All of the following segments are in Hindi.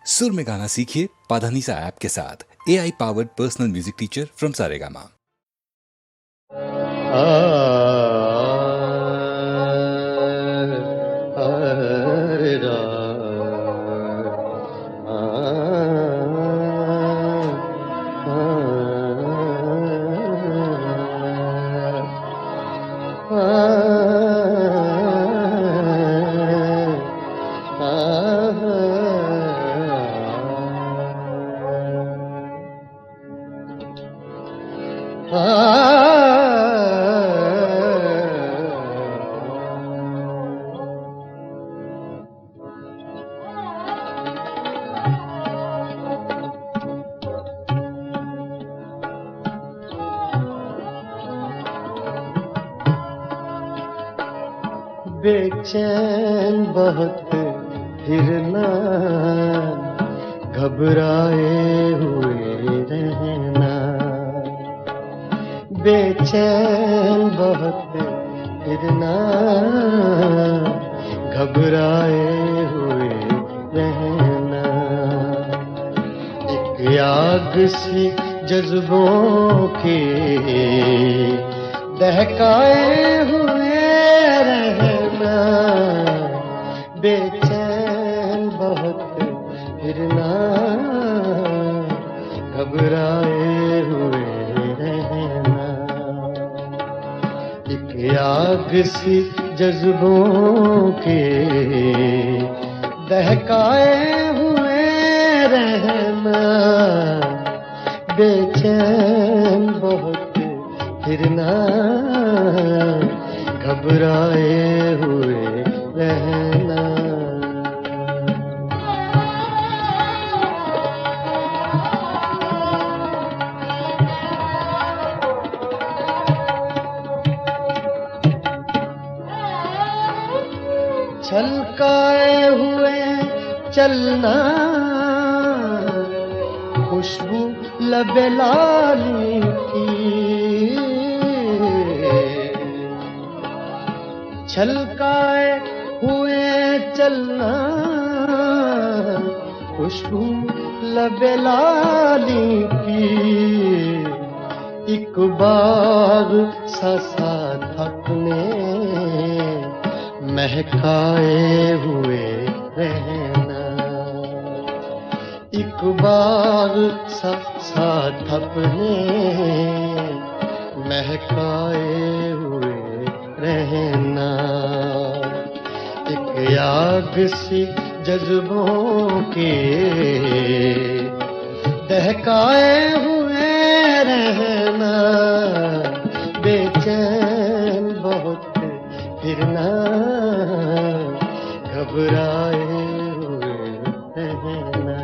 सुर में गाना सीखिए पाधानीसा ऐप के साथ। AI powered personal music teacher from Saregama. बेचैन बहुत फिरना, घबराए हुए रहना। बेचैन बहुत फिरना, घबराए हुए रहना। एक आग सी जज्बों की दहकाए हुए रहना। बेचैन बहुत फिरना, घबराए हुए रहना। एक आग सी जज्बों के दहकाए हुए रहना। बेचैन बहुत फिरना, घबराए हुए रहना। छलकाए हुए चलना, खुशबू लबे लाली की। छलकाए हुए चलना, खुशबू लबे लाली की। एक बार साथ अपने महकाए हुए रहना। एक बार साथ अपने महकाए हुए रहना। एक आग सी जज्बों के दहकाए हुए रहना। बेचैन बहुत फिरना, घबराए हुए रहना।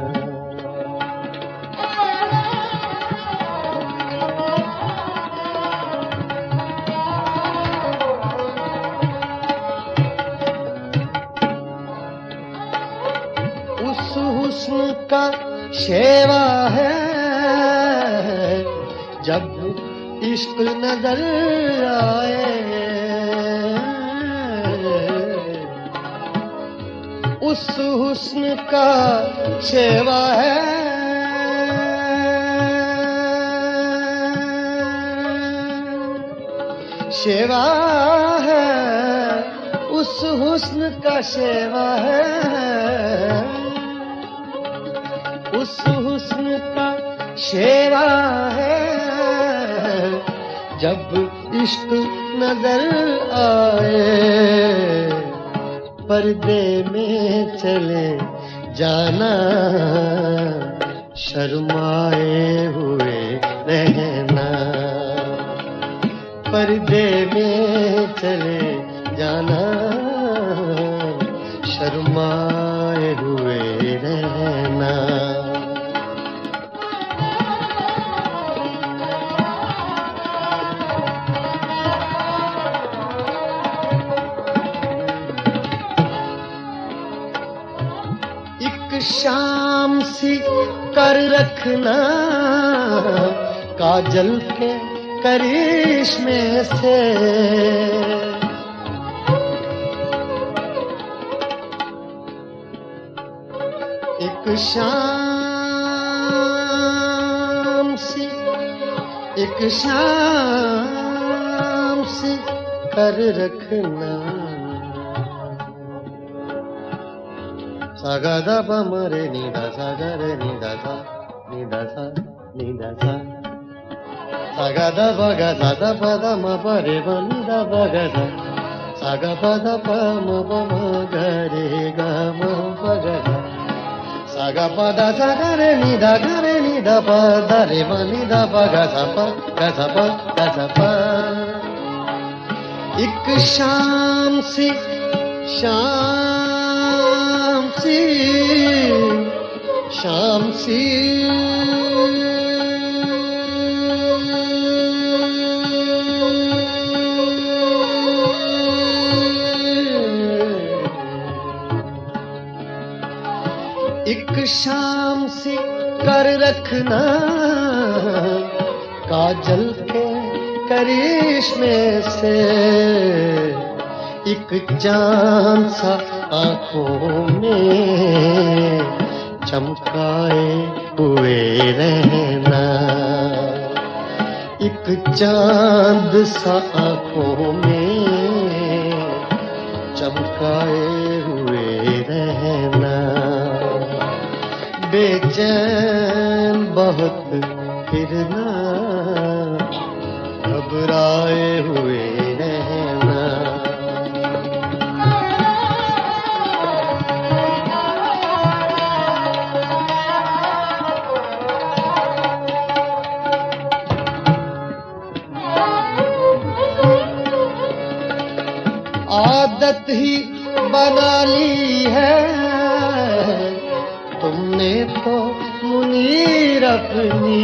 उस हुस्न का शेवा है, जब इश्क नजर आए। उस हुस्न का शेवा है, शेवा है। उस हुस्न का शेवा है, उस हुस्न का शेवा है। जब इश्क नजर आए, पर्दे में चले जाना। शर्माए हुए रहना। पर्दे में चले जाना। शर्माए हुए रहना। शाम सी कर रखना, काजल के करिश्मे से। एक शाम सी, एक शाम सी कर रखना। सागा दा पा मरे नी दा सा गा रे नी दा सा नी दा सा नी दा सा। सागा दा पा गा सा दा पा दा म प रे ब नी दा पा गा सा। सागा पा दा पा म प म ग रे ग म प ग सा। सागा पा दा सा गा रे नी दा पा दा रे ब नी दा पा गा सा पा गा सा पा गा सा पा। एक शाम सी, शाम सी, शाम सी एक शाम सी कर रखना। काजल के करिश्मे से एक चांद सा आंखों में चमकाए हुए रहना। एक चांद सा आंखों में चमकाए हुए रहना। बेचैन बहुत फिरना, घबराए हुए रहना। आदत ही बना ली है तुमने तो मुनीर अपनी।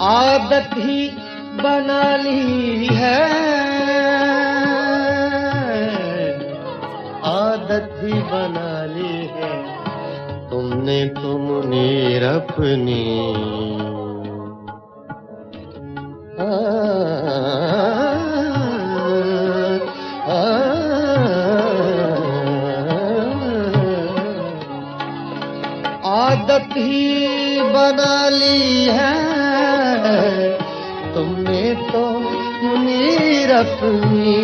आदत ही बना ली है, आदत ही बना ली है तुमने तो मुनीर अपनी। आदत ही बना ली है तुमने तो मुनीर अपनी।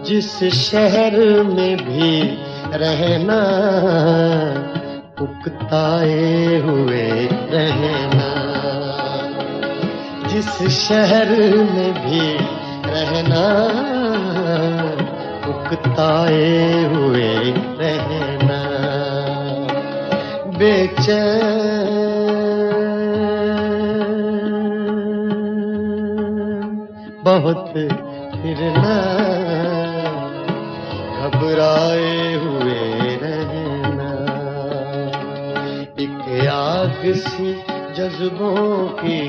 जिस शहर में भी रहना उकताए हुए रहना। जिस शहर में भी रहना उकताए हुए रहना। बेचैन बहुत फिरना, घबराए हुए रहना। एक आग सी जज्बों की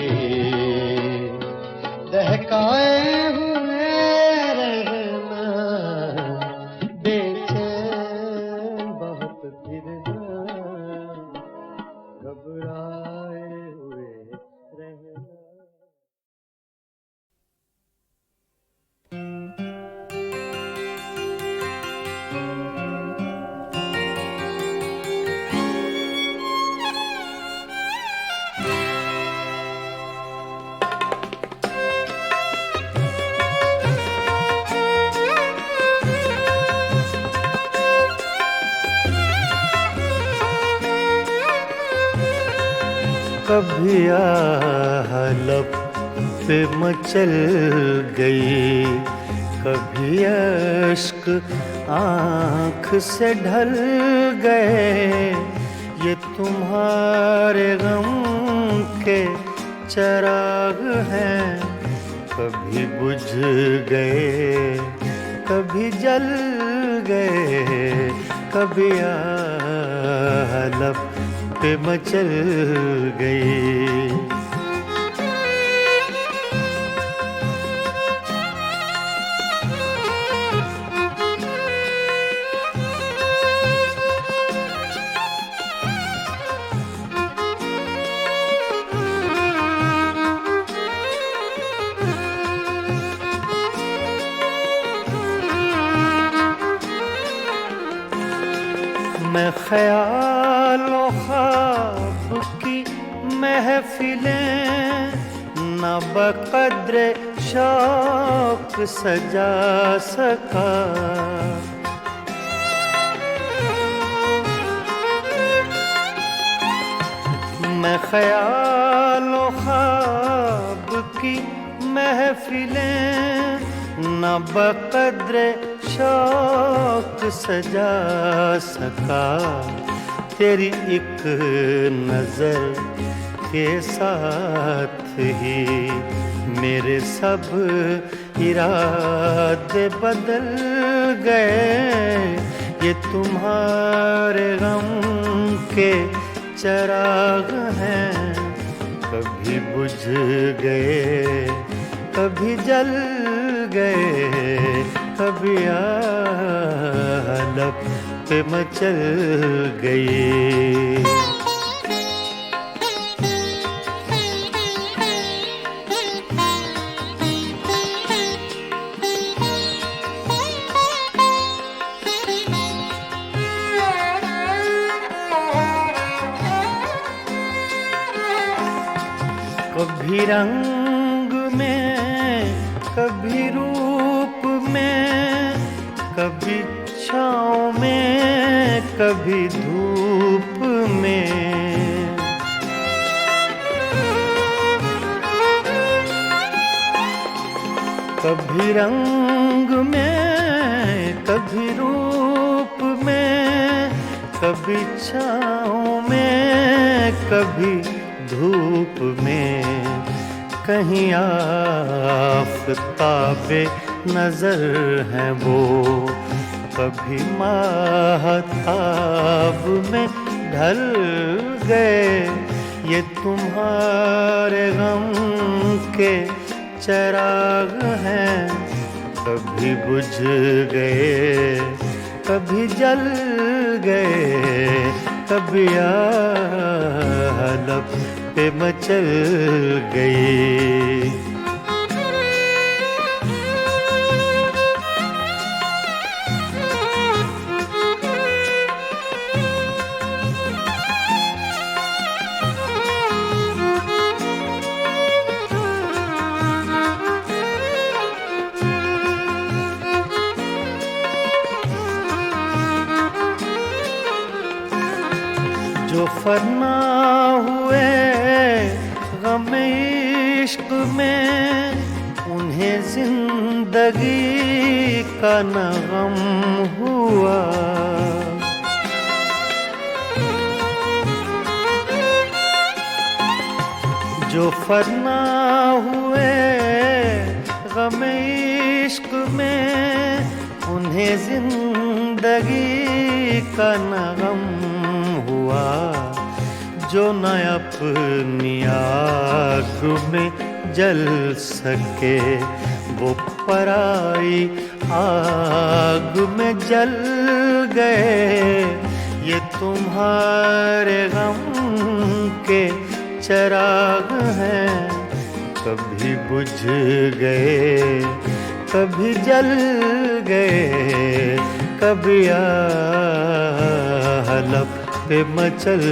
दहकाए हुए रहना। बेचैन बहुत फिरना, घबराए हुए रहना। कभी लब पे मचल गई, कभी अश्क आँख से ढल गए। ये तुम्हारे गम के चराग हैं, कभी बुझ गए कभी जल गए। कभी लब पे मचल गई। मैं ख्यालों ख्वाब की महफिलें न बक़द्रे शौक सजा सका। मैं ख्यालों ख्वाब की महफिलें न बक़द्रे शौक सजा सका। तेरी एक नजर के साथ ही मेरे सब इरादे बदल गए। ये तुम्हारे गम के चिराग हैं, कभी बुझ गए कभी जल गए, कभी आलप पे मचल गए। कभी रंग में कभी रूप में, कभी छाँव में कभी धूप में। कभी रंग में कभी रूप में, कभी छाँव में कभी धूप में। कहीं आफ़ताबे नजर हैं वो, कभी माहताब में ढल गए। ये तुम्हारे गम के चिराग हैं, कभी बुझ गए कभी जल गए, कभी आलप पे मचल गए। जो फना हुए गम इश्क में, उन्हें जिंदगी का न गम हुआ। जो फना हुए गम इश्क में, उन्हें जिंदगी का न गम हुआ। जो न अपनी आग में जल सके, वो पराई आग में जल गए। ये तुम्हारे गम के चिराग हैं, कभी बुझ गए कभी जल गए, कभी आलप पे मचल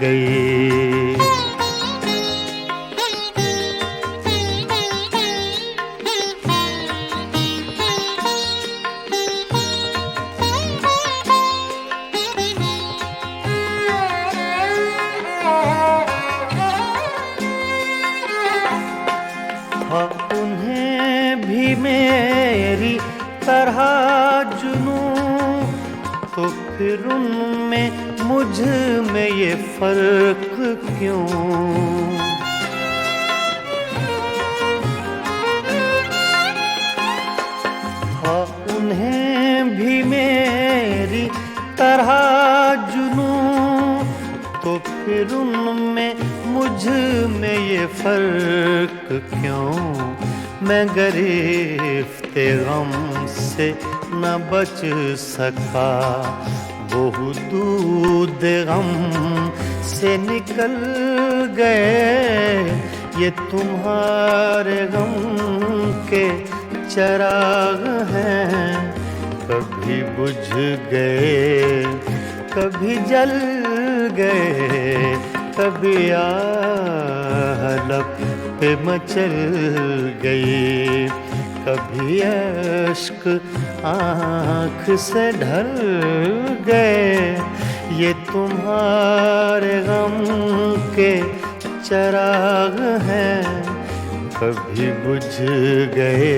गई। हाँ, उन्हें भी मेरी तरह जुनूं, तो फिर उनमें मुझ में ये फर्क क्यों। हाँ, उन्हें भी मेरी तरह जुनूं, तो फिर उनमें मुझ में ये फर्क क्यों। मैं गिरफ्ते गम से न बच सका, वो दूध गम से निकल गए। ये तुम्हारे गम के चिराग हैं, कभी बुझ गए कभी जल गए, कभी आह लब पे मचल गई, कभी अश्क आँख से ढल गए। ये तुम्हारे गम के चराग हैं, कभी बुझ गए,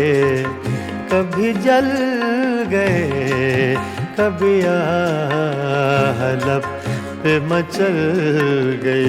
कभी जल गए, कभी आह लब पे मचल गए।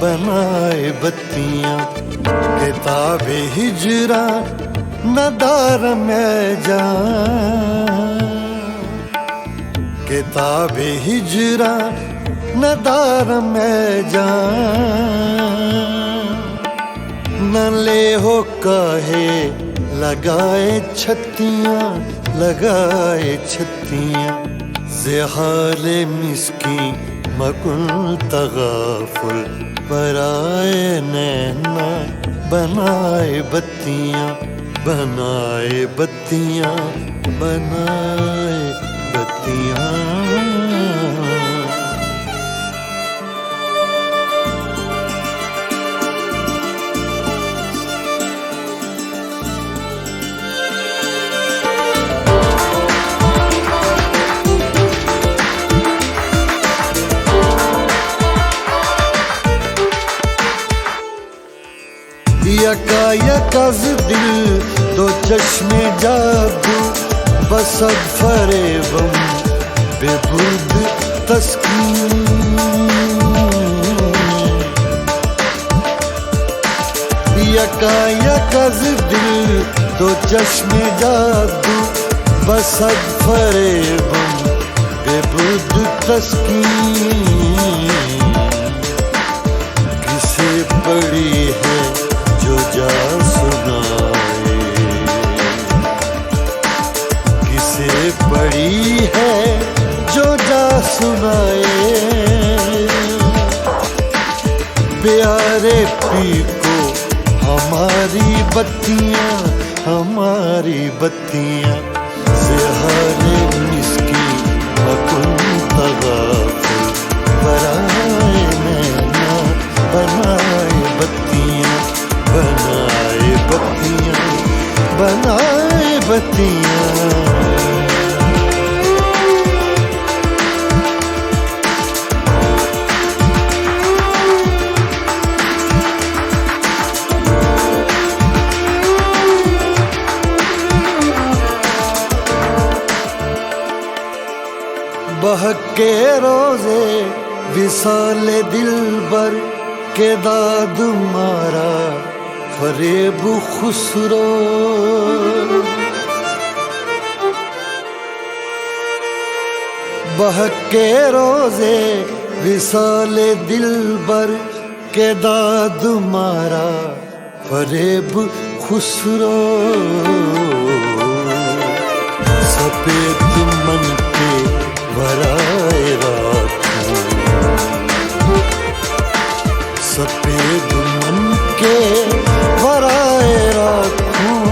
बनाए बत्तियां, किताब हिजरा नदार में जान, किताब हिजरा नदार में जान, न ले हो काहे लगाए छत्तियां, लगाए छत्तियां। ज़हाले मिस्की मकुन तगाफुल, बराए नैना बनाए बत्तियां, बनाए बत्तियां, बनाए बत्तियां। यकायकज़ दिल दो चश्मे जादू, बसद फरेबम बेबुर्द तस्कीन। यकायकज़ दिल दो चश्मे जादू, बसद फरेबम बेबुर्द तस्कीन। किसे पड़ी है जो जा सुनाए, किसे पड़ी है जो जा सुनाए। प्यारे पी को हमारी बत्तियां, हमारी बत्तियां। ज़हाले मिस्की मकुन तगाफुल, बराए नैना बनाए बत्तियां, बनाए बत्तियां, बनाए बत्तियां। बहके रोज़े विसाले दिलबर के दाद मारा फरेब खुसरो। बहके रोज़े विसाले दिलबर के दाद मारा फरेब खुसरो सफेद मन के वराए राखूं, सफेद मन के वराए राखूं,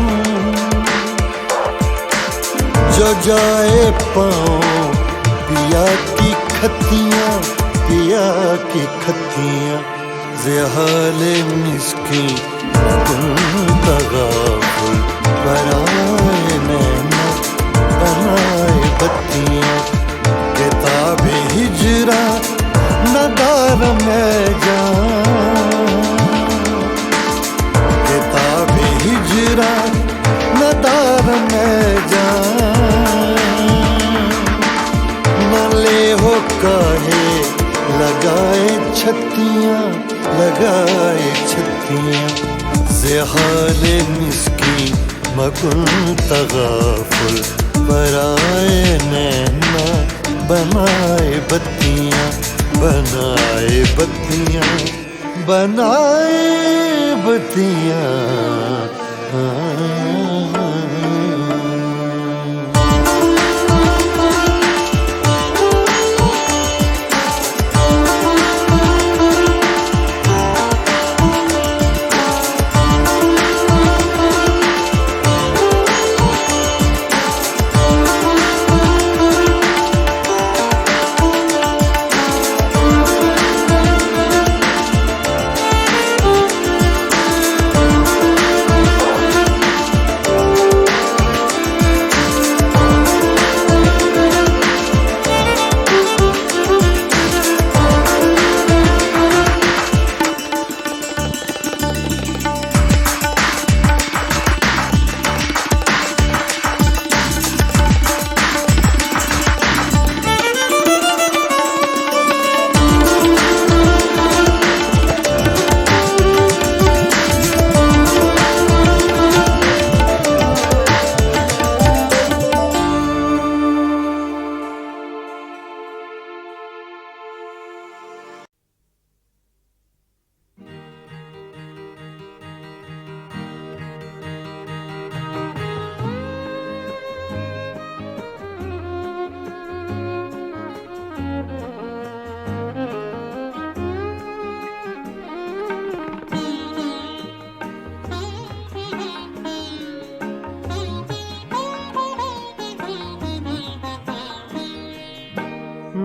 जो जाए पाँव पिया की खतियाँ, पिया की खतियाँ, ज़हाले मिस्की तगाफुल बनाए नैना, बनाए बत्तियाँ, किताबे हिजरा नदार में जान, किताबे हिजरा नदार में जान, न ले हो काहे लगाए छत्तियाँ, लगाए छत्तियाँ, ज़हाले मिस्की मकुन तगाफुल बराए नैना, बनाए बत्तियाँ, बनाए बत्तियाँ, बनाए बत्तियाँ।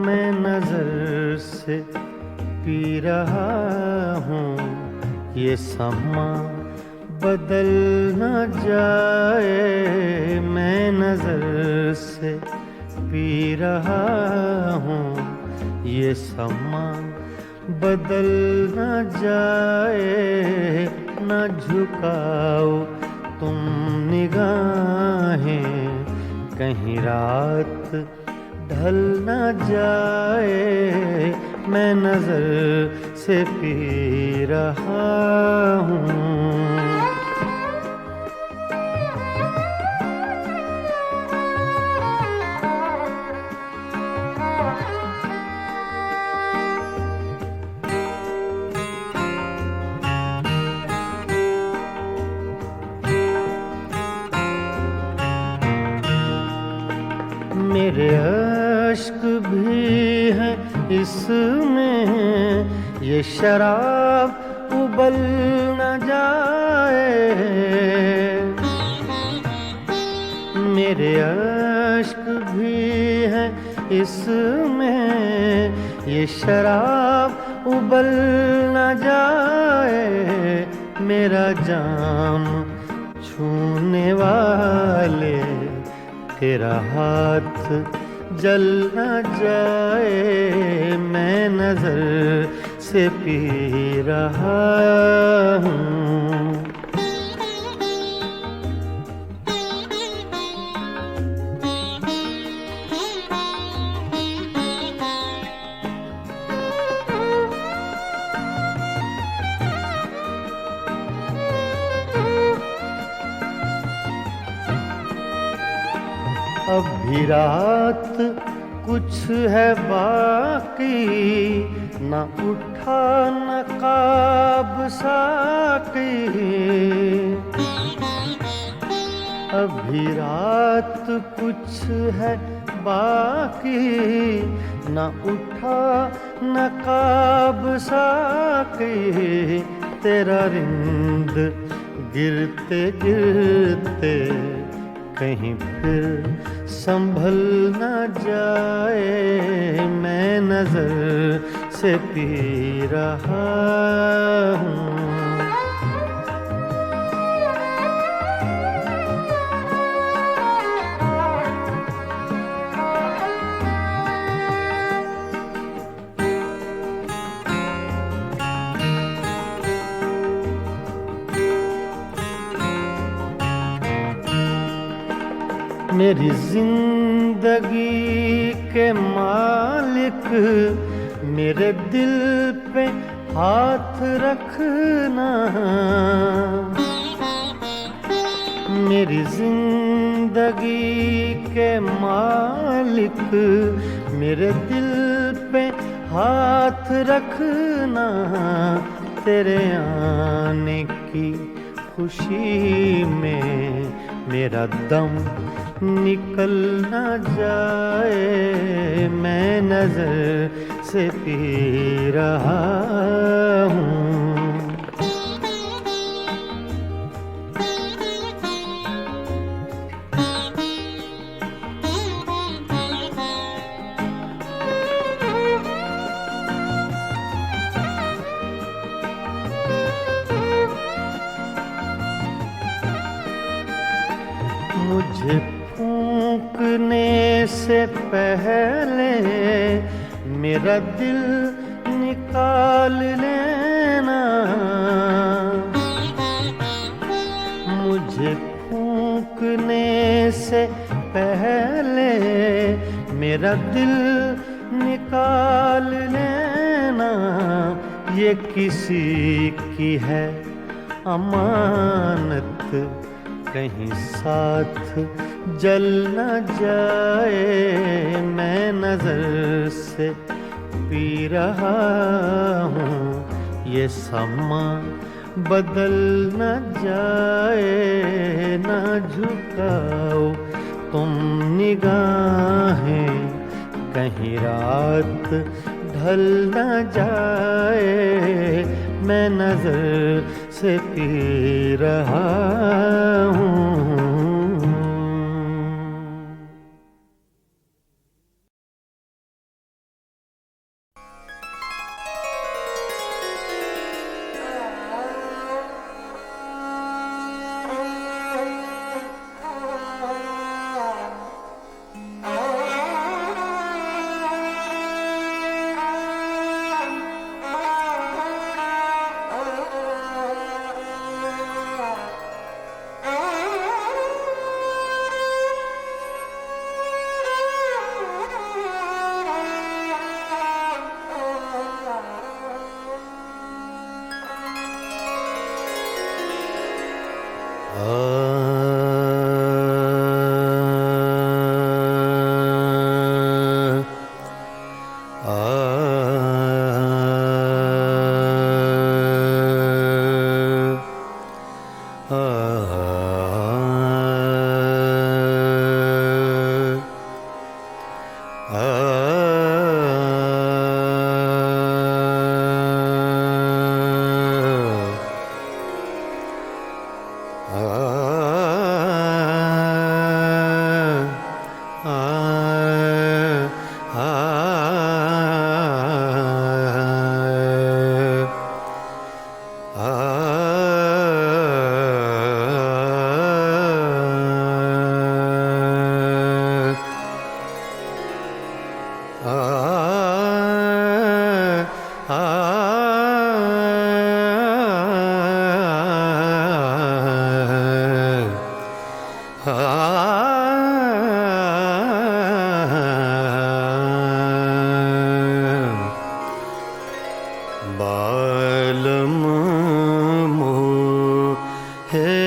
मैं नजर से पी रहा हूँ, ये समा बदल न जाए। मैं नजर से पी रहा हूँ, ये समा बदल न जाए। न झुकाओ तुम निगाहें, कहीं रात ढल न जाए। मैं नजर से पी रहा हूँ। मेरे अश्क भी हैं इसमें, ये शराब उबल न जाए। मेरे अश्क भी हैं इसमें, ये शराब उबल न जाए। मेरा जाम छूने वाले, तेरा हाथ जल न जाए। मैं नजर से पी रहा हूँ। अब भी रात कुछ है बाकी, न उठा नकाब साकी। अभी रात कुछ है बाकी, न उठा नकाब साकी, तेरा रिंद गिरते गिरते कहीं फिर संभल न जाए, मैं नजर से पी रहा हूँ। मेरी जिंदगी के मालिक, मेरे दिल पे हाथ रखना, मेरी जिंदगी के मालिक, मेरे दिल पे हाथ रखना, तेरे आने की खुशी में मेरा दम निकल न जाए, मैं नजर से पी रहा हूँ। मुझे फूंकने से पहले मेरा दिल निकाल लेना, मुझे फूंकने से पहले मेरा दिल निकाल लेना, ये किसी की है अमानत, कहीं साथ जल न जाए, मैं नजर से पी रहा हूँ, ये समा बदल न जाए, न झुकाओ तुम निगाहें, कहीं रात ढल न जाए, मैं नजर से पी रहा हूँ। बालम मोहे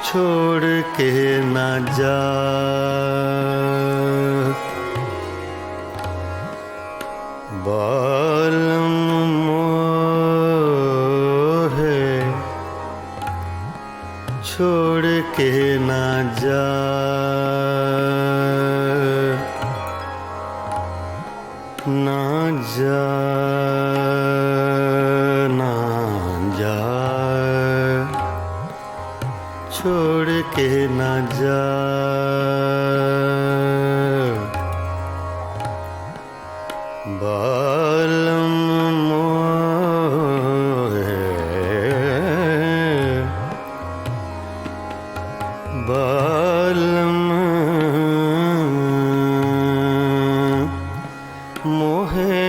छोड़ के न जा, बालम मोहे छोड़ के ना जा, ना जा, ना जा, छोड़ के ना जा। बालम मोहे, बालम मोहे,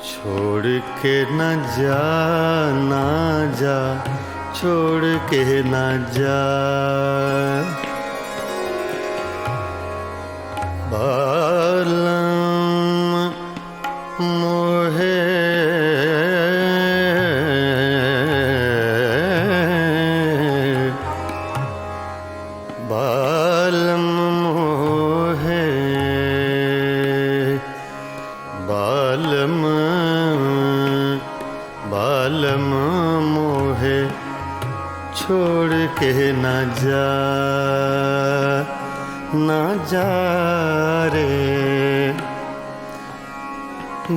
छोड़ के न जा, ना जा, छोड़ के न जा। बालम मोहे, बालम मोहे, बालम, बालम मोहे, छोड़ के ना जा, ना जा रे।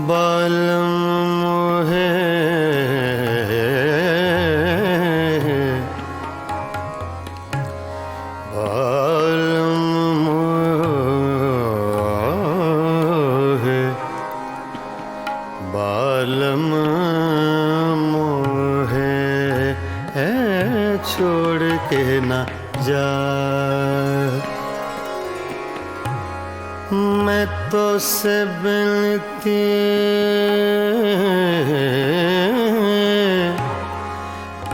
बालम मोहे, बालम मोहे, बालम मोहे, छोड़ के ना जा। मैं तो से बिनती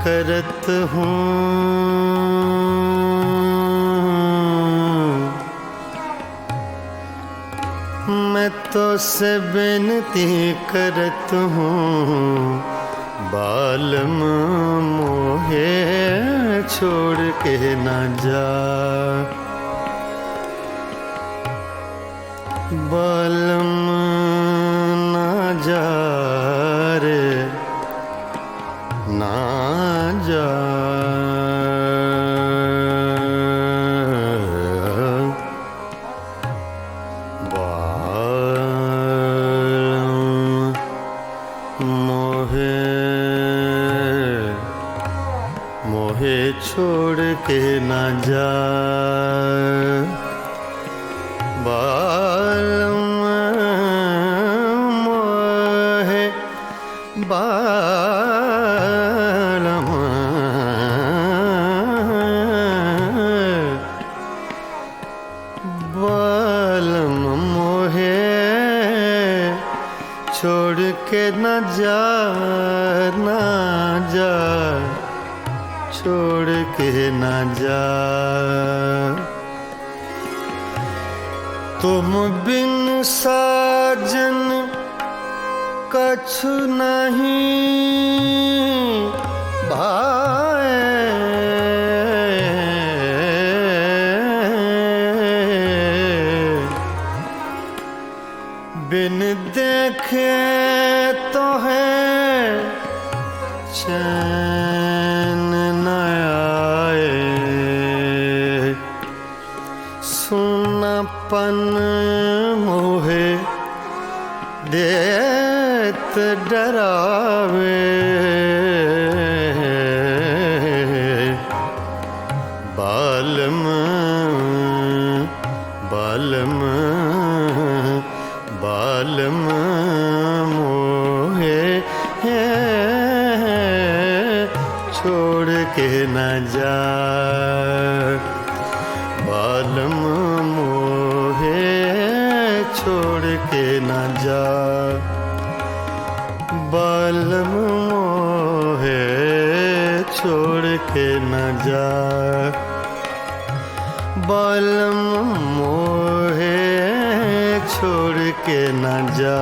करत हूँ, मैं तो से बिनती करत हूँ, बालम मोहे, छोड़ के ना जा। बालम ना जा रे, ना जा। बालम मोहे, मोहे, छोड़ के ना जा। बालम मोहे, बालम, बालम मोहे, छोड़ के न जा, ना जा, छोड़ के न जा। तुम बिन साजन कछु नहीं भाए, बिन देखे तो है चैन न आए। सुनापन मोहे देत डरावे, बालम, बालम, बालम मोहे, छोड़ के न जा। बालम मोहे, छोड़ के न जा। बालम मोहे, छोड़ के न जा। बालम मोहे, छोड़ के न जा।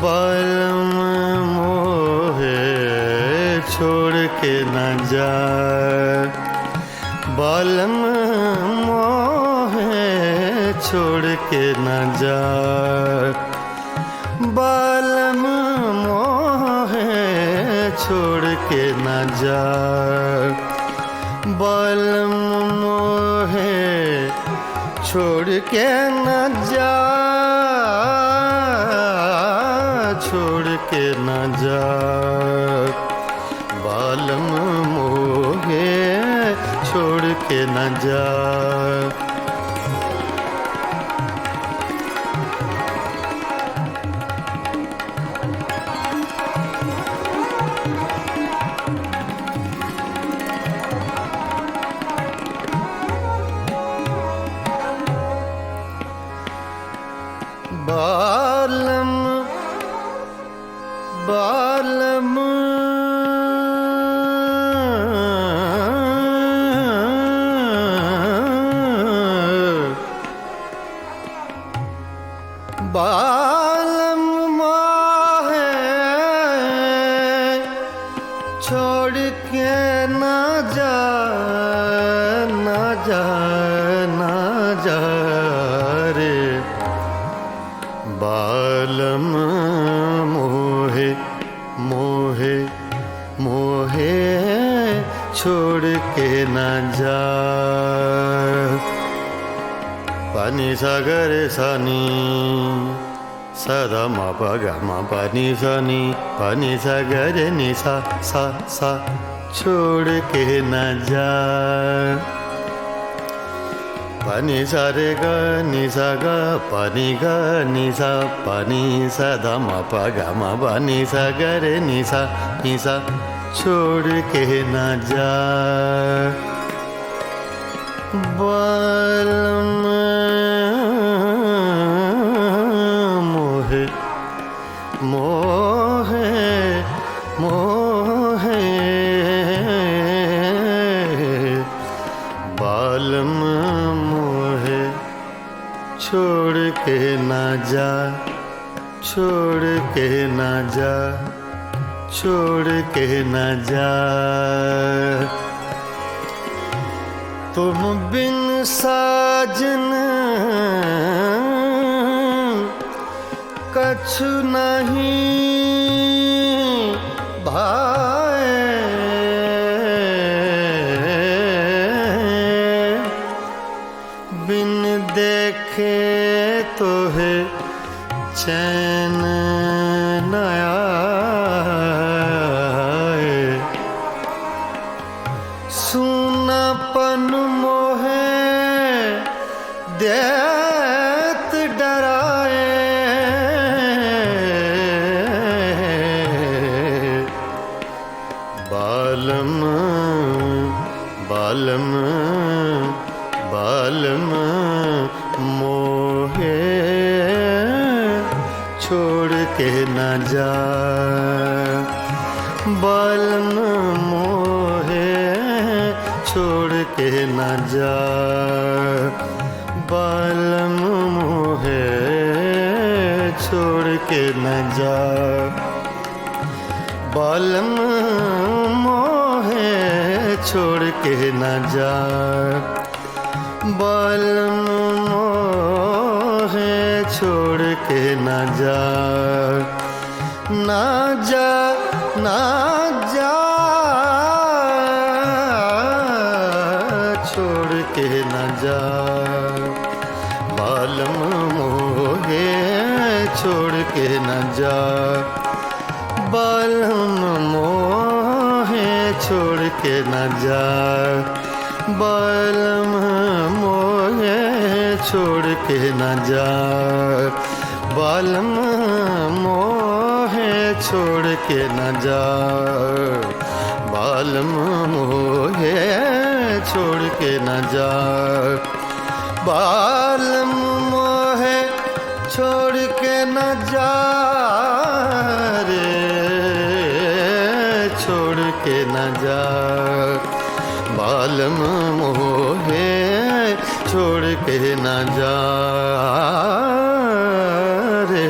बालम मोहे, छोड़ के न जा। बालम मोहे, छोड़ के न जा। बालम मोहे, छोड़ के न जा बालम मोहे छोड़ के न जा छोड़ के न जा बालम मोहे छोड़ के न जा बालम बालम बालम मोहे छोड़ के ना जा ना जा ना जा रे बालम मोहे मोहे मोहे छोड़ के न जा पानी सागर सनी सदा मा प ग मा पानी सनी पानी सागर नि सा सा सा छोड़ के न जा पानी सा रे ग नि सा ग पानी ग नि सा पानी सा ध म प ग म प नि सा ग रे नि सा छोड़ के न जा बालम मोहे मोहे मोहे बालम मोहे छोड़ के ना जा छोड़ के ना जा छोड़ के ना जा तुम बिन साजन कछु नहीं भाए बिन देखे तो है चैन न आए सुनापन मोहे देत डराए बालम बालम बालम मोहे छोड़ के न जा बालम मोहे छोड़ के न जा बालम मोहे छोड़ के न जा बालम मोहे छोड़ के न जा बालम मोहे छोड़ के न जा ना जा ना जा छोड़ के न जा बालम मोहे छोड़ के न जा बालम मोहे छोड़ के न जा बालम मोहे छोड़ के न जा बालम मोहे छोड़ के न जा बालम मोहे छोड़ के न जा बालम मोहे छोड़ के न जा रे छोड़ के न जा बालम मोहे छोड़ के न जा रे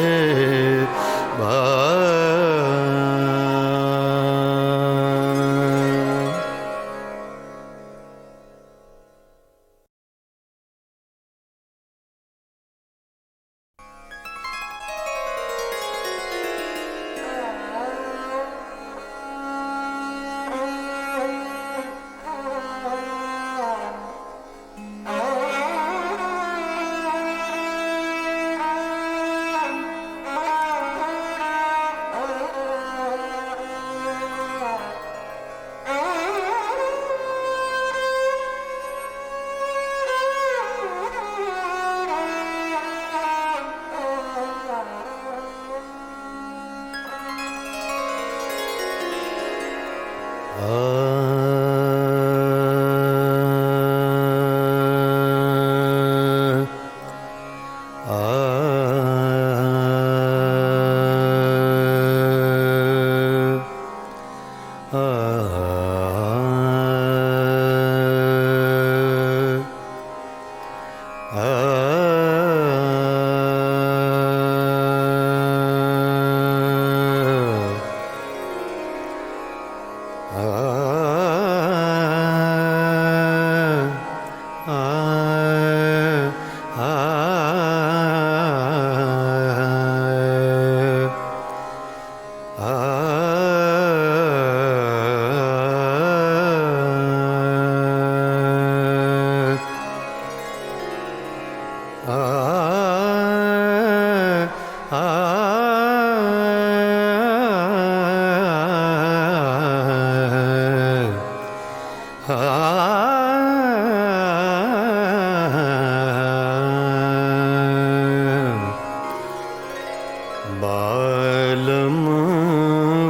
बालम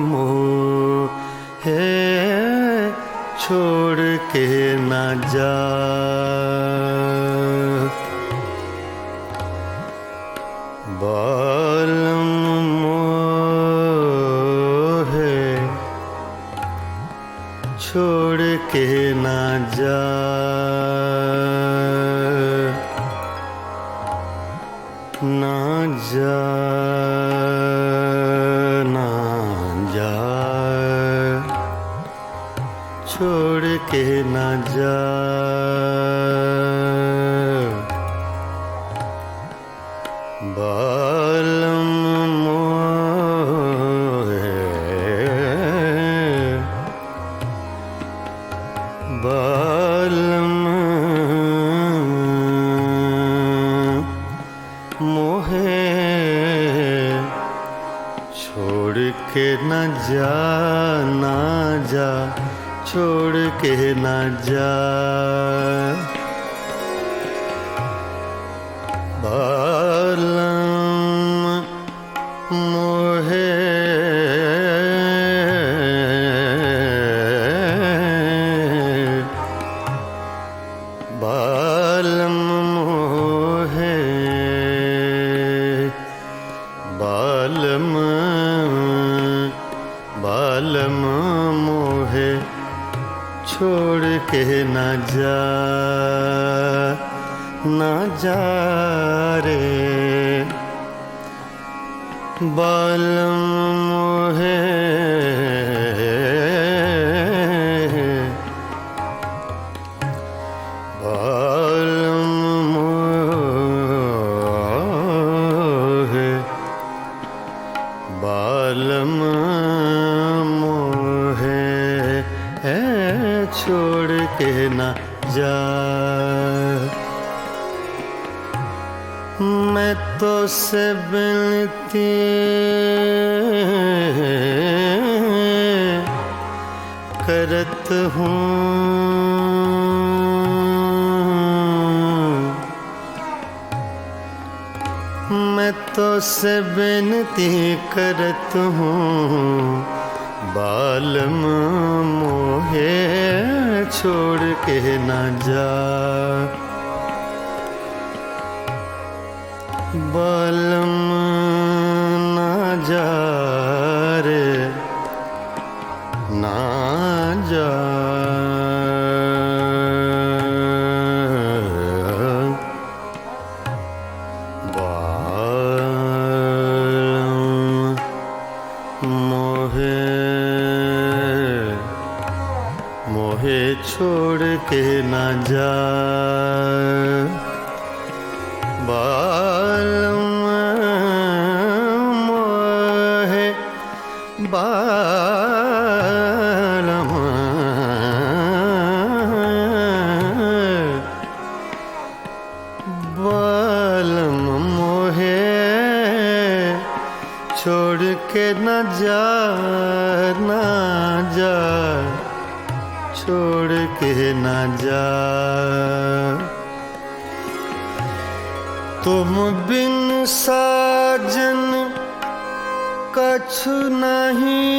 मोहे छोड़ के न जा, बालम मोहे छोड़ के न जा, ना जा, ना जा, छोड़ के ना जा, बालम मोहे, बालम मोहे छोड़ के न जा, ना जा, छोड़ के न जा, बालम मोहे बालम मोहे, बालम बालम मोहे छोड़ के न जा, ना जा रे, बालम मोहे, बालम मोहे, बालम मोहे छोड़ के न जा, मैं तो से बिनती करत हूँ, मैं तो से बिनती करत हूँ, बालम मोहे छोड़ के न जा, बालम ना जा रे, ना जा, बालम मोहे मोहे छोड़ के न जा, बालम मोहे, बालम बालम मोहे छोड़ के न जा, ना जा, छोड़ के न जा, तुम बिन साजन कछु नहीं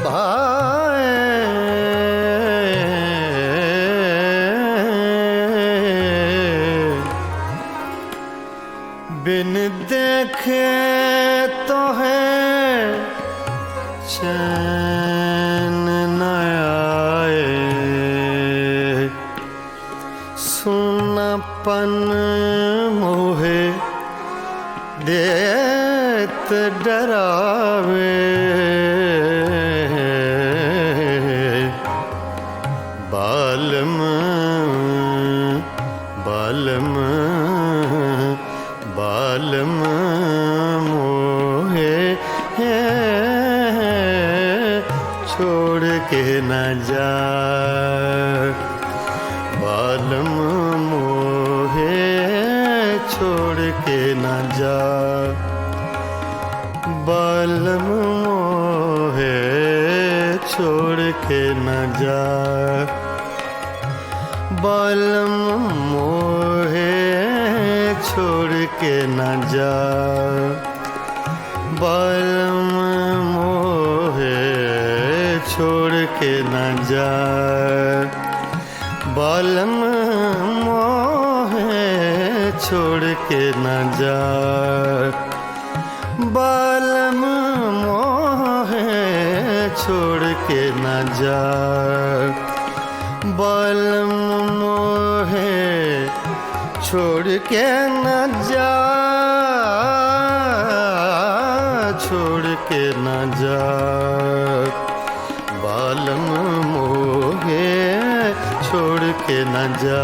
भाए, बिन देखे तो है चैन न आए, सुनापन मोहे देत डरावे, बालम बालम बालम मोहे छोड़ के न जा, बालम मोहे छोड़ के न जा, बालम मोहे छोड़ के न जा, बालम मोहे छोड़ के न जा बालम मोहे छोड़ के न जा बालम मोहे छोड़ के न जा बालम मोहे छोड़ के न जा बालम मोहे छोड़ के न जा छोड़ के न जा बालम मोहे छोड़ के न जा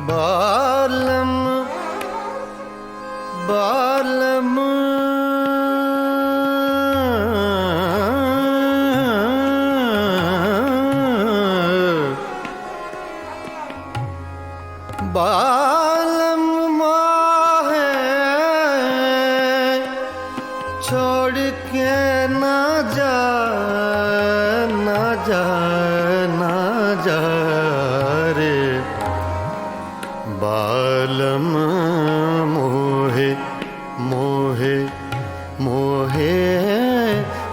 बालम बालम बालम मोहे छोड़ के ना जा ना जा ना जा रे बालम मोहे मोहे मोहे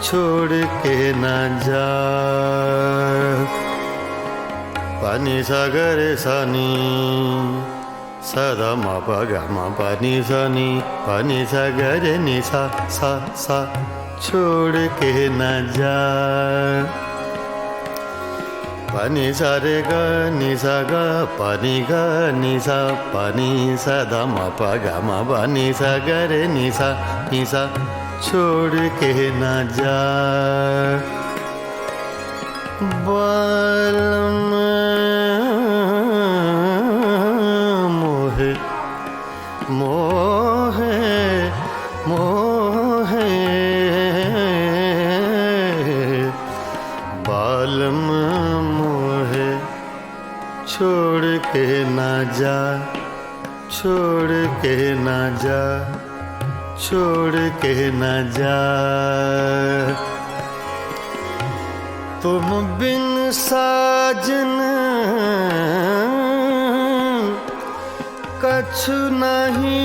छोड़ के न जा पानी सागर सानी सदा मा पा गा मा पानी सानी पानी सागर नि सा सा सा छोड़ के न जा पानी सा रे गा नि सा गा पानी गा नि सा पानी सा धा मा पा गा मा पा नि सा गा रे नि सा छोड़ के न जा बालम मोहे मोहे मोहे बालम मोहे छोड़ के ना जा छोड़ के ना जा छोड़ के ना जा तुम बिन साजन कछु नहीं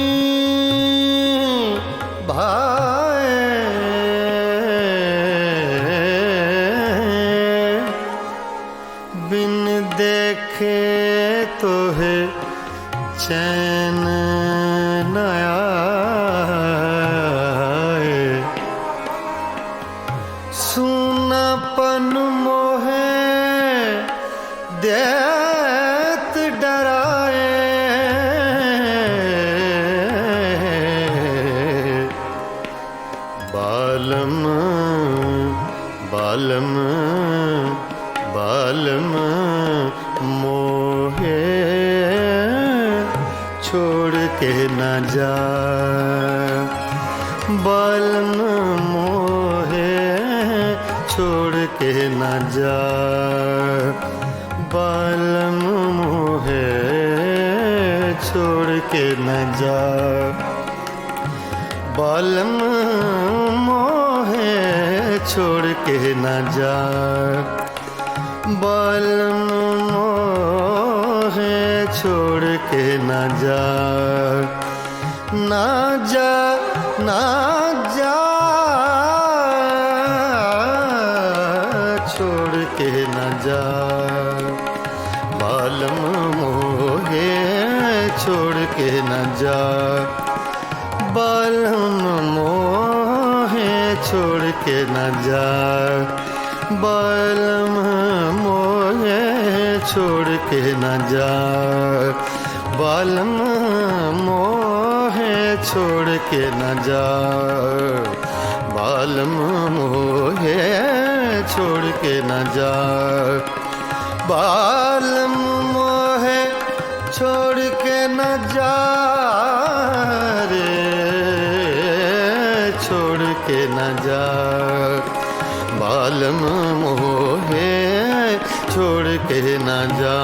भाए बिन देखे तो है चैन न आए सुनापन मोहे देत डराए बालम बालम बालम मोहे छोड़ के न जा बालम मोहे छोड़ के न जा बालम मोहे छोड़ के न जा बालम मोहे छोड़ के न जा बालम मोहे छोड़ के न जा ना जा ना जा छोड़ के न जा बालम मोहे छोड़ के न जा बालम मोहे छोड़ के न जा बालम मोहे छोड़ के न जा बालम मोहे छोड़ के न जा बालम मोहे छोड़ के न जा बालम मोहे छोड़ के न जा रे छोड़ के न जा बालम मोहे छोड़ के न जा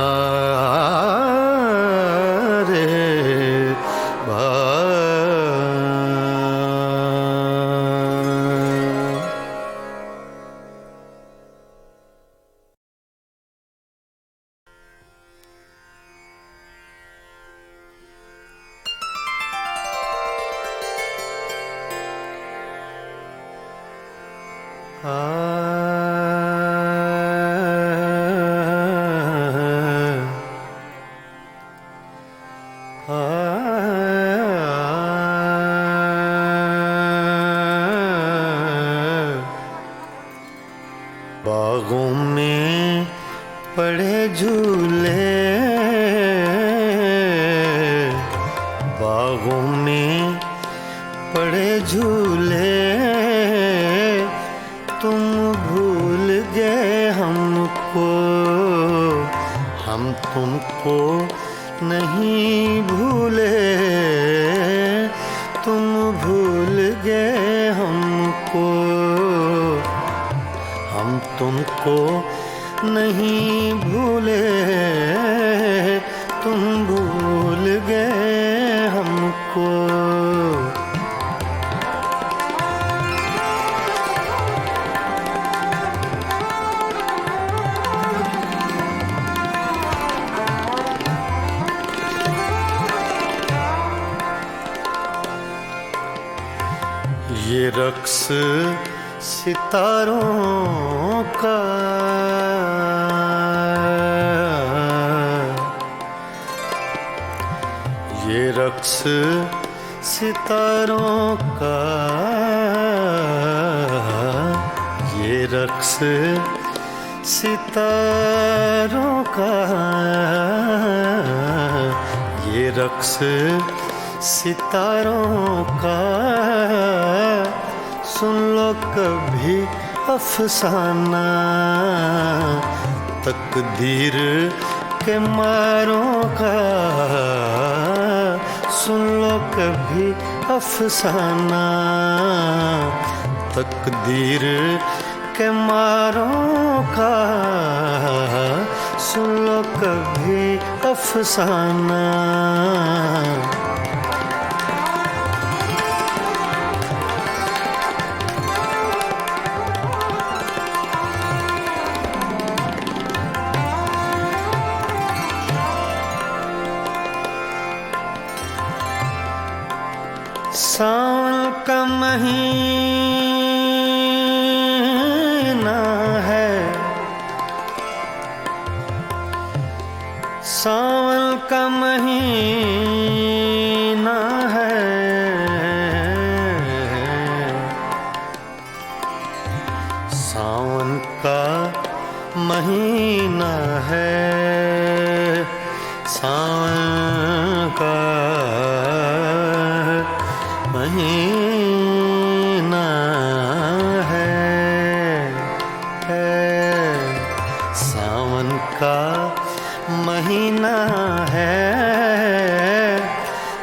बागों में पड़े झूले, बागों में पड़े झूले, तुम भूल गए हमको, हम तुमको नहीं भूले, तुम भूल गए हमको, हम तुमको नहीं भूले, तुम भूल गए हमको। ये रक्स सितारों का, ये रक्स सितारों का, ये रक्स सितारों का, ये रक्स सितारों का, सुन लो कभी अफसाना, तकदीर के मारों का, सुन लो कभी अफसाना, तकदीर के मारों का, सुन लो कभी अफसाना। सावन का महीना है, सावन का महीना है, सावन का महीना है, सावन का महीना है, सावन का महीना है,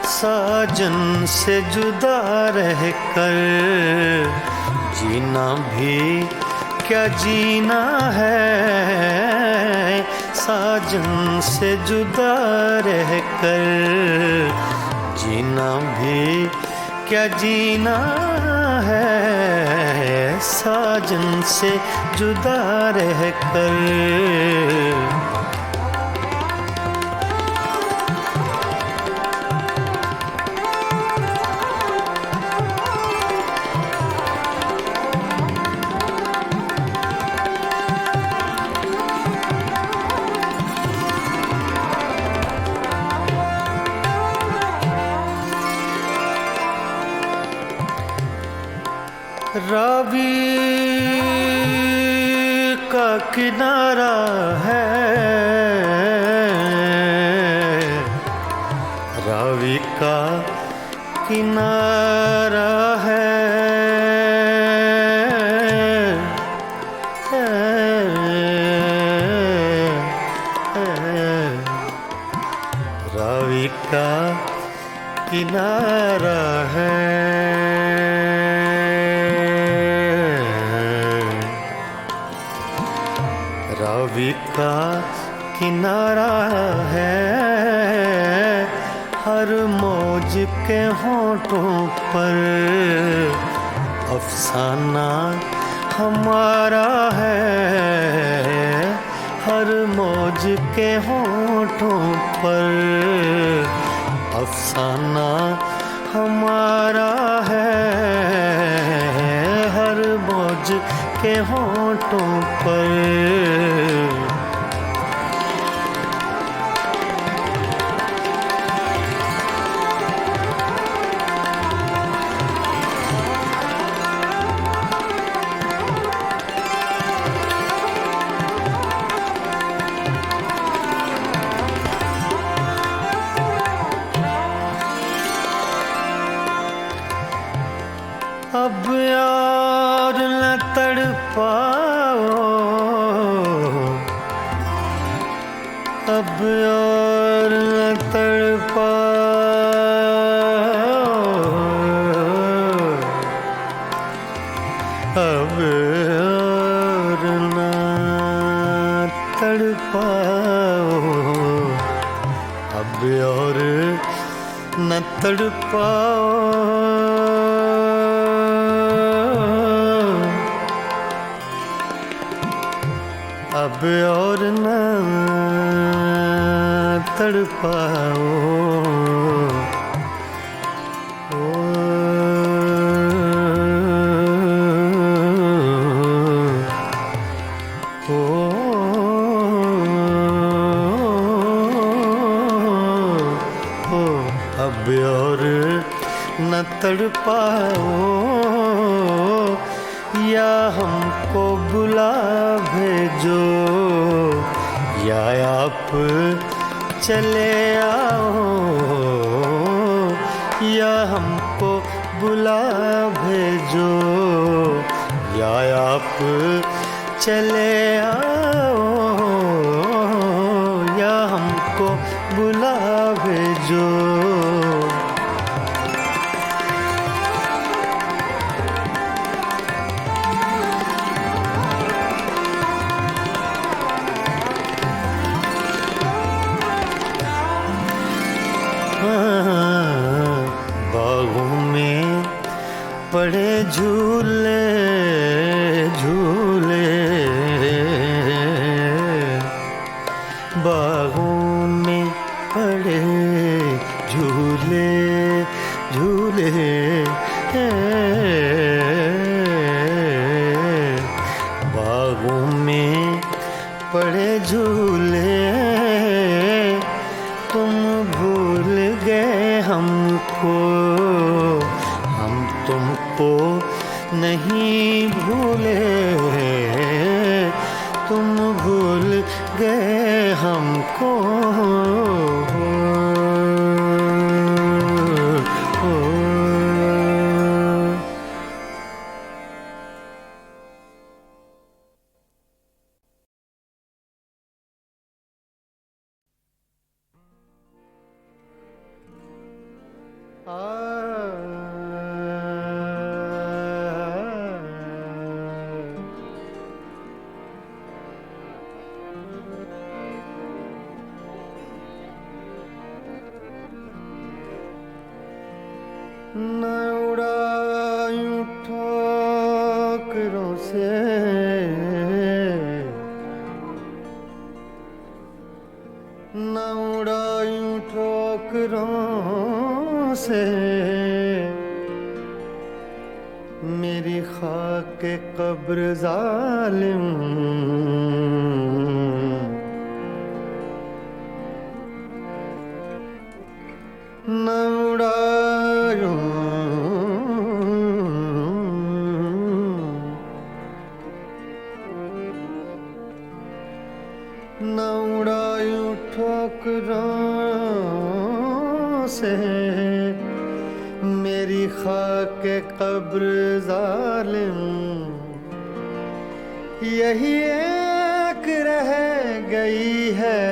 साजन से जुदा रहकर जीना भी क्या जीना है, साजन से जुदा रहकर जीना भी क्या जीना है, साजन से जुदा रहकर। रावी का किनारा है, रावी का किनारा है, रावी का किनारा है, रावी का किनारा है, हर मौज के होठों पर अफसाना हमारा है, हर मौज के होठों पर अफसाना हमारा है, हर मौज के होठों पर। और न तड़पाओ, अब और न तड़पाओ। अब और न तड़पाओ, या हमको बुला भेजो, या आप चले आओ, या हमको बुला भेजो, या आप चले आओ, या हमको बुला भेजो। बागों में पड़े झूले झूले, बागों में पड़े झूले झूले, बागों में पड़े झूले, तुम भूल गए हमको, हम तुमको नहीं भूले, तुम भूल गए हमको। न उड़ायूं ठोकरों से, न उड़ायूं ठोकरों से, मेरी खाक कब्र जालिम, न उड़ायूं न उड़ायूं ठोकरों से, मेरी खाक कब्र जालिम, यही एक रह गई है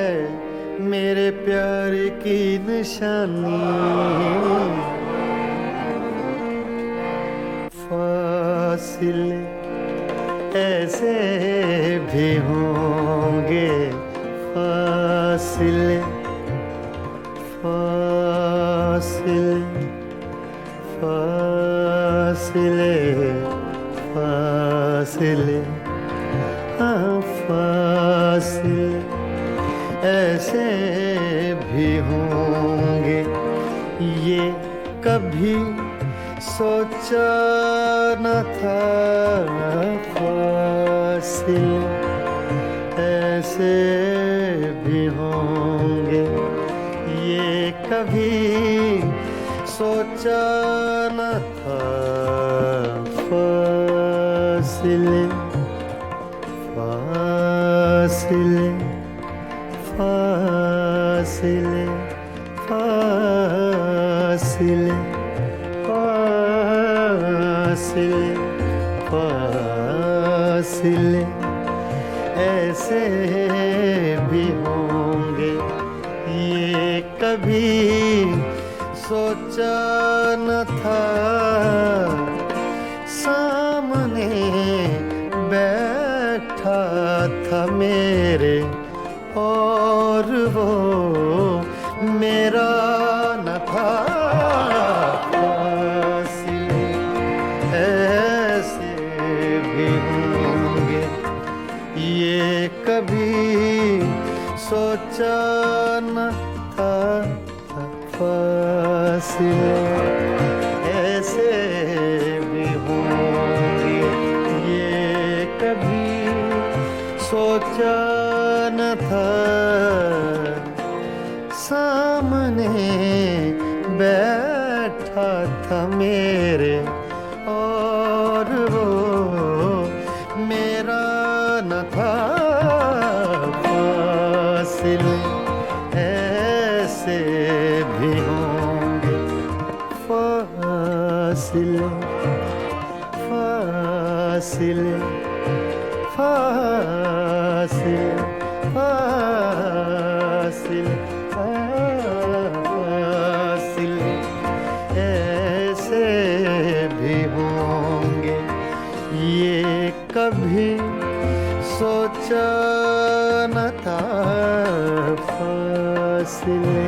मेरे प्यार की निशानी। फासिले ऐसे भी होंगे, फासिले फासिले फासिले फासिले, हाँ फासिले ऐसे भी होंगे, ये कभी सोचा न था। फासिले ऐसे भी होंगे, ये कभी सोचा न था। फासिले फासिले फासिले फासिले फासिले फासिले ऐसे भी होंगे, ये कभी सोचा न था। सामने बैठा था मेरे और वो मेरा था फासिले ऐसे भी होंगे, ये कभी सोचा न था फासिले ऐसे भी होंगे, ये कभी सोचा न था। सामने बैठा था मेरे और वो मेरा न था फासिले ऐसे भी होंगे फासिले फासिले फासिले फासिले फासिले ऐसे भी होंगे, ये कभी सोचा न था फासिले।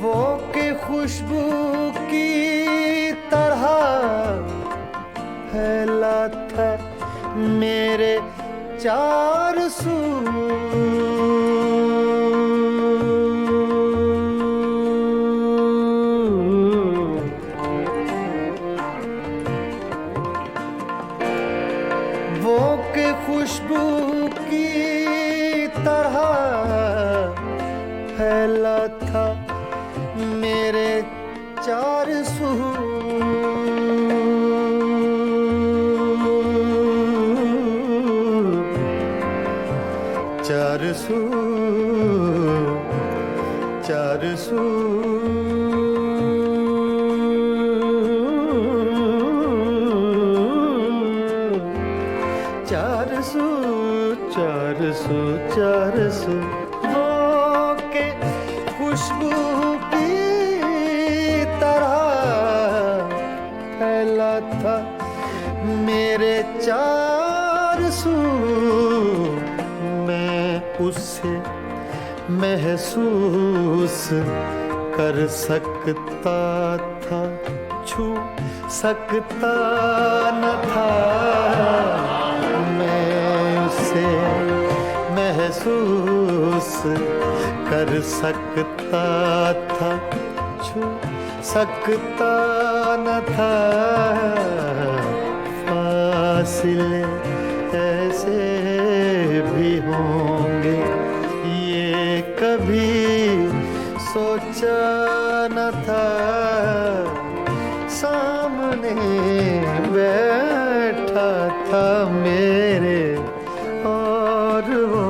वो के खुशबू की तरह फैला था मेरे चार सू। वो के खुशबू की तरह फैला था मेरे चार सू। चार सू चार सू चार सू चार सू चार सू वो के खुशबू फैला था मेरे चार सू। मैं उसे महसूस कर सकता था, छू सकता न था। मैं उसे महसूस कर सकता था, छू सकता न था। फासिले ऐसे भी होंगे, ये कभी सोचा न था। सामने बैठा था मेरे और वो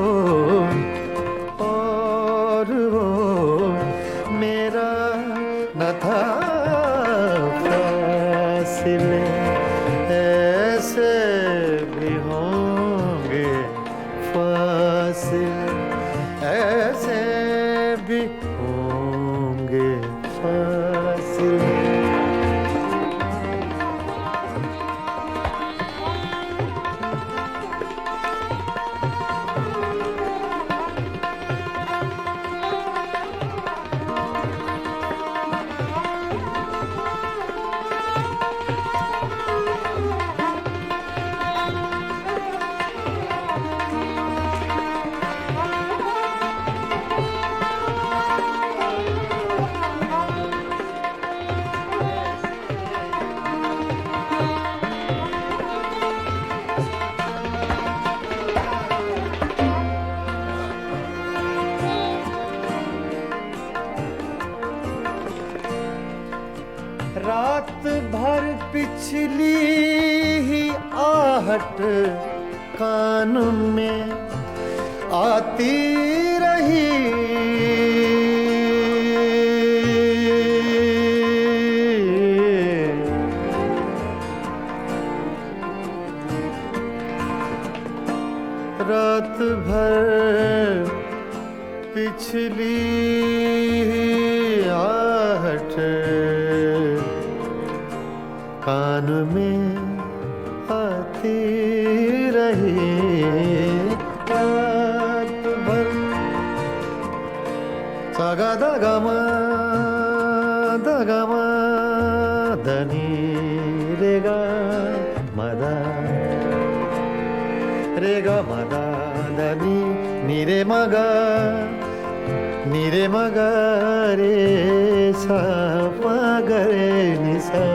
मेरा न था फासिले ऐसे भी होंगे फासिले ऐसे भी होंगे फासिले। रात भर पिछली ही आहट कान में आती रही। रात भर पिछली आहट कान में आती रही। रात भर सागा दगमा दनी रेगा मदा रेगा मदा दनी नीरे मगा रे सा मगरे निसा।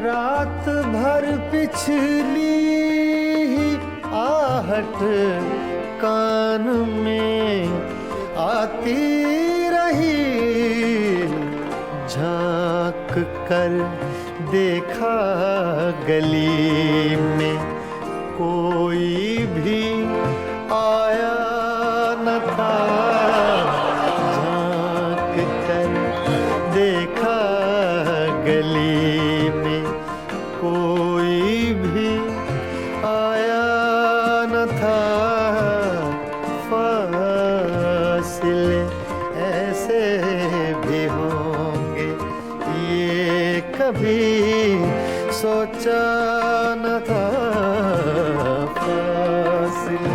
रात भर पिछली आहट कान में आती रही। झांक कर देखा गली में कोई भी आया न था। झांक कर देखा गली में कोई भी आया न था। फासले ऐसे भी होंगे ये कभी सोचा न था। फासले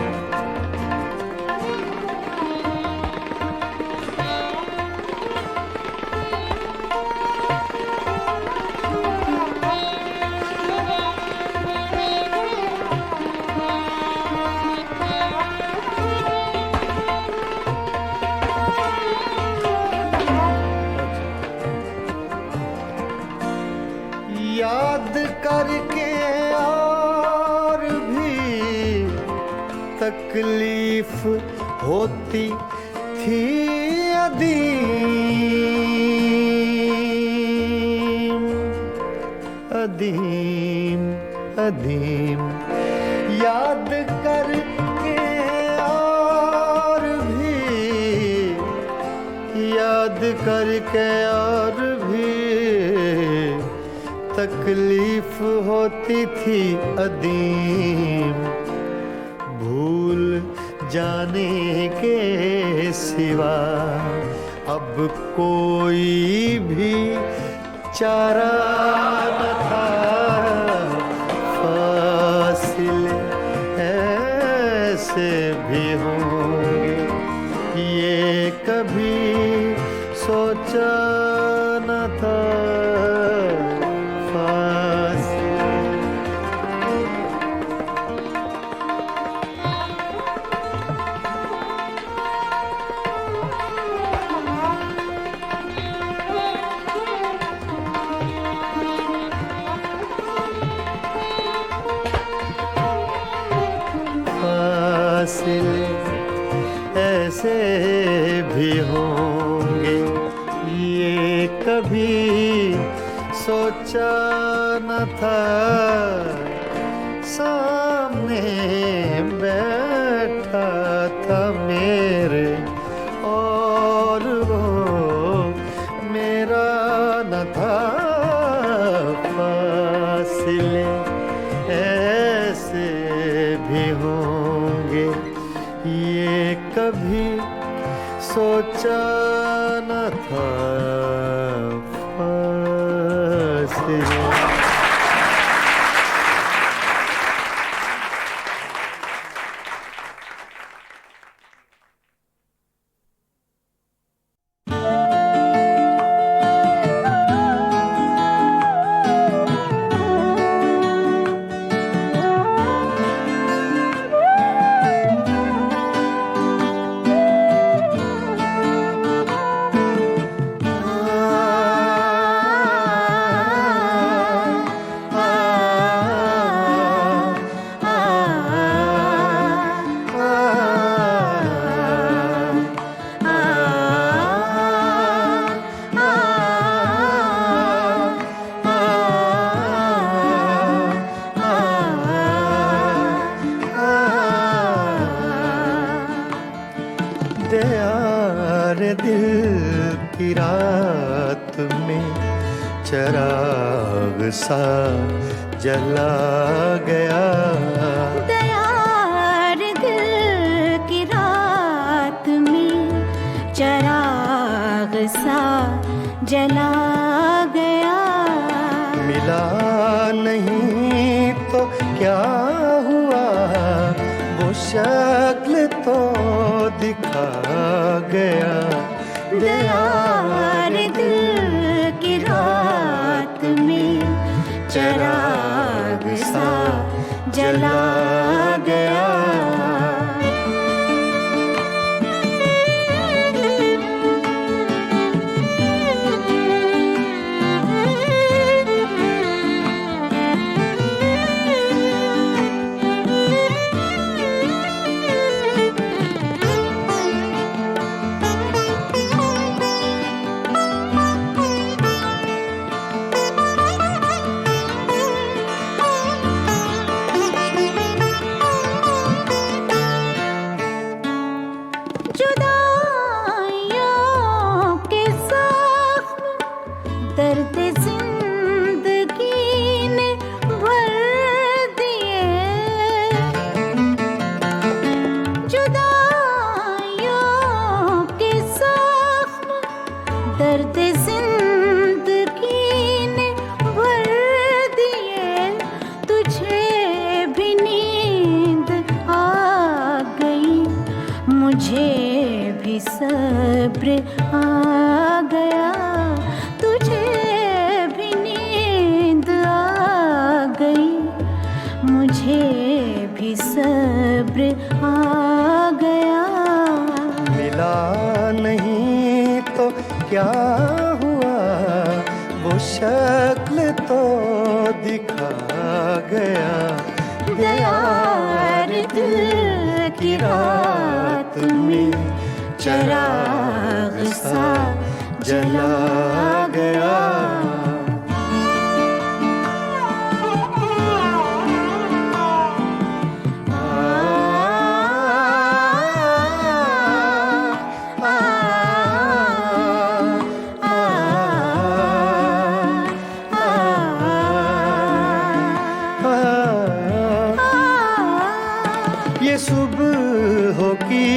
याद करके और भी तकलीफ होती थी अदीम अदीम। याद करके और भी याद करके और भी तकलीफ होती थी अदीम। भूल जाने के सिवा अब कोई भी चारा न था। फासले ऐसे भी होंगे ये कभी सोचा न था। फासले ऐसे भी होंगे ये कभी सोचा न था। सामने बैठा था मेरे और वो मेरा न था। फासले ऐसे भी होंगे ये कभी सोचा न था। फासले सा जला गया। दयार दिल की रात में चराग सा जला गया। मिला नहीं तो क्या हुआ, वो शक्ल तो दिखा गया। दयार दिल की रात में चराग सा जला गया। दर्द जिंदगी ने भर दिए। जुदाइयों के जख्म दर्द जिंदगी ने भर दिए। तुझे भी नींद आ गई, मुझे भी सब्र आ गया। मुझे भी सब्र आ गया। मिला नहीं तो क्या हुआ, वो शक्ल तो दिखा गया। दयार दिल की रात में चराग सा जला गया। ये सुबह की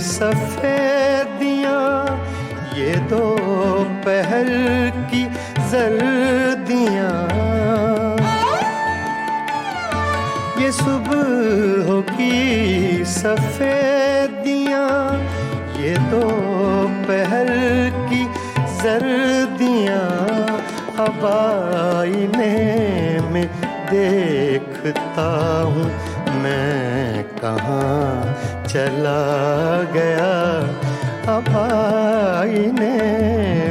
सफेदियाँ, ये दोपहर की जर्दियाँ। ये सुबह की सफेदियाँ, ये दोपहर की जर्दियाँ। अब आईने में देखता हूँ मैं कहाँ चला गया। अब आईने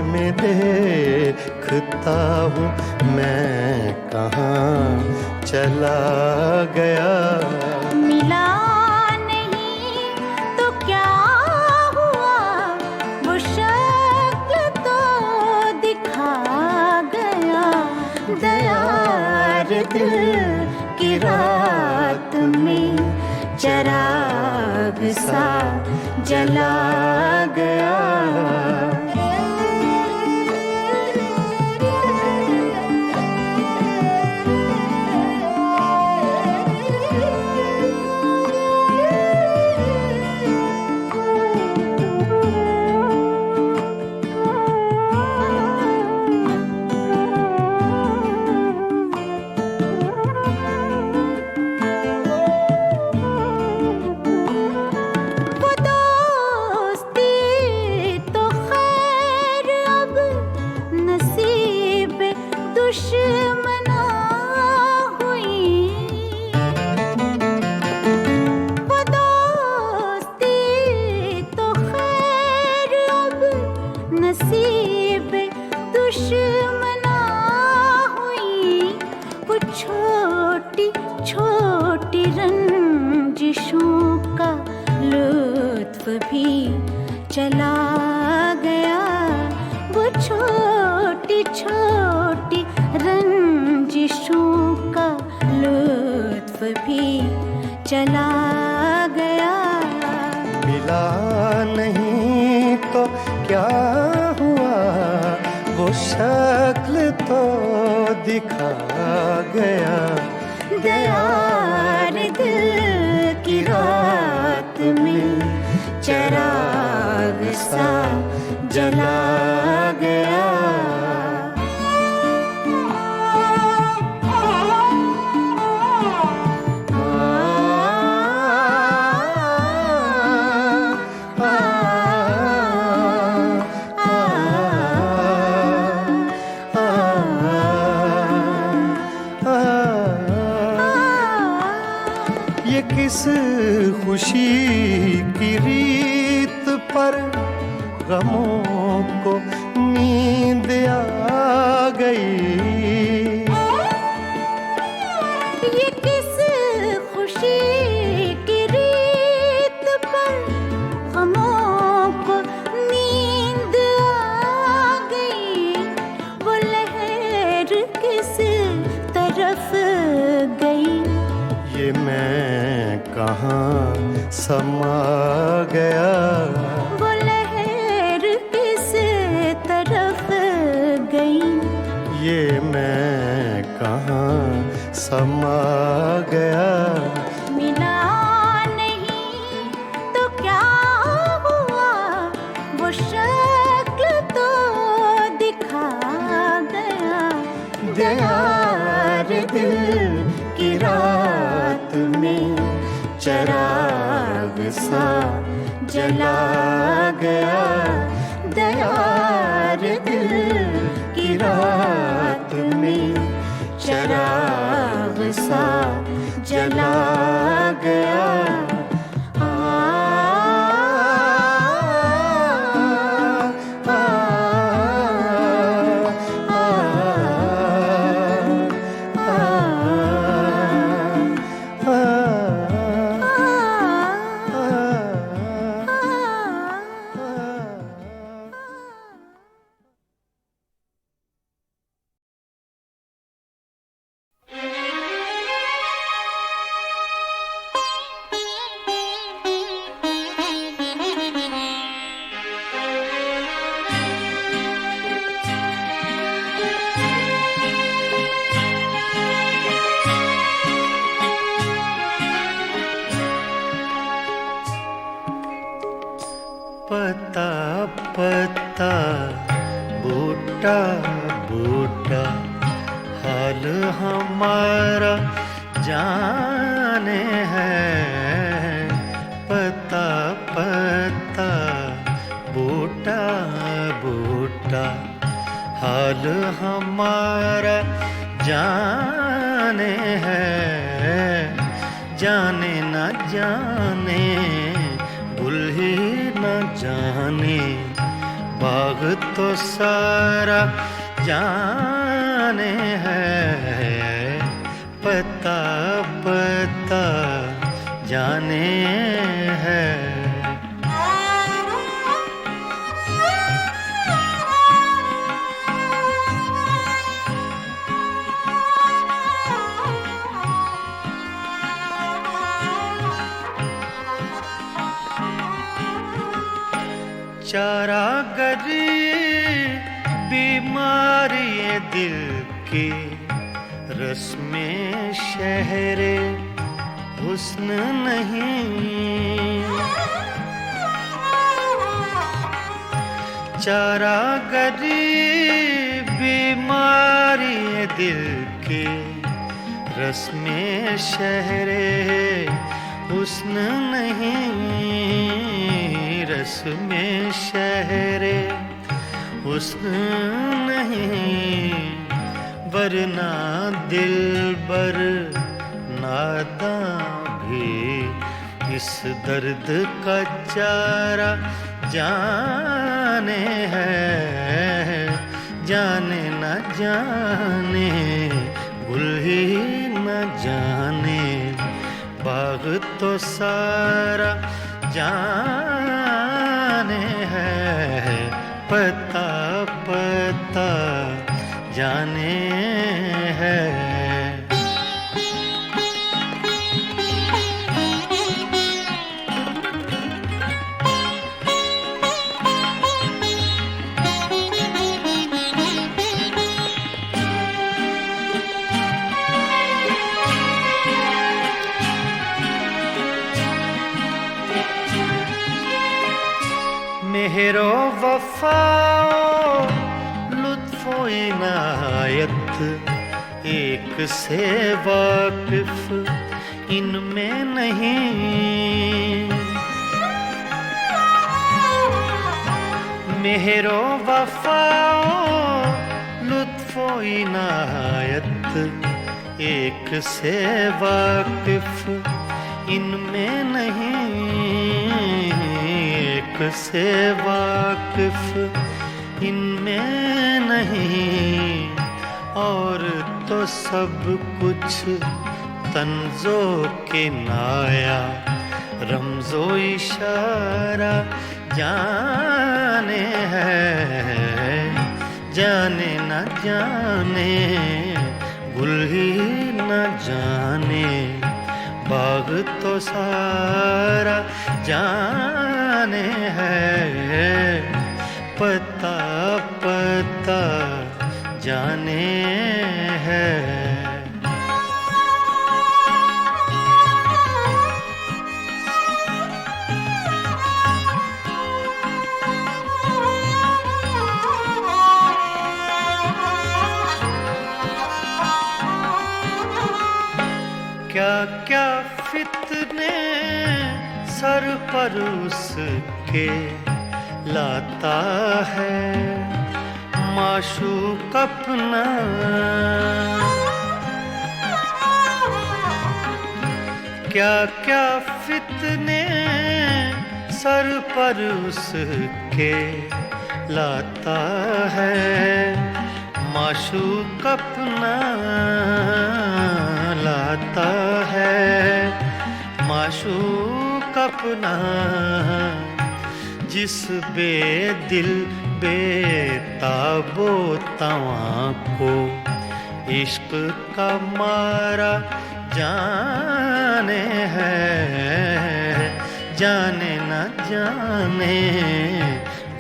में देखता हूँ मैं कहाँ चला गया। मिला नहीं तो क्या हुआ, वो शक्ल तो दिखा गया। दयार दिल की रात में चराग सा जला गया। दुश्मना हुई वो दोस्ती तो खैर अब नसीब दुश्मना हुई। वो छोटी छोटी रंजिशों का लुत्फ भी चला गया। वो छोटी छोटी रंजिशों का लुत्फ भी चला गया। मिला नहीं तो क्या हुआ, वो शक्ल तो दिखा गया। दयार दिल की रात में चराग सा जला गया। ये किस खुशी की रीत पर गमों को नींद आ गई। ये किस खुशी की रीत पर गमों को नींद आ गई। वो लहर किस तरफ गई। ये मैं कहाँ समा गया। वो लहर किस तरफ गई। ये मैं कहाँ समा गया। मिला नहीं तो क्या हुआ, वो शक्ल तो दिखा गया। दयार दिल की रात में चराग सा जला गया। दयार दिल की रात में चराग सा जला गया। पता पता बूटा बूटा हाल हमारा जाने है। पता पता बूटा बूटा हाल हमारा जाने है। जाने न जाने गुल ही न जाने बाग तो सारा जाने है। पता पता जाने है। चारागरी बीमारी ये दिल की रस्में शहरे हुस्न नहीं। चारागरी बीमारी ये दिल की रस्में शहरे हुस्न नहीं। रस्में शहरे हुस्न नहीं। वरना दिलबर नादां भी इस दर्द का चारा जाने है। जाने न जाने गुल ही न जाने बाग तो सारा जाने है। पता पता जाने है। मेहरो वफाओ लुत्फो इनायत एक से वाकिफ इनमें नहीं। मेहरो वफाओ लुत्फो इनायत एक से वाकिफ इनमें नहीं। एक से वाकिफ इनमें नहीं। और तो सब कुछ तंजो के नाया रमजो इशारा जाने हैं। जाने न जाने गुल ही न जाने बाग तो सारा जाने हैं। पता पता जाने हैं। क्या क्या फितने सर पर उसके लाता है माशूक अपना। क्या क्या फितने सर पर उसके लाता है माशूक अपना। लाता है माशूक अपना। जिस बेदिल बेताबो तवां को इश्क का मारा जाने हैं। जाने न जाने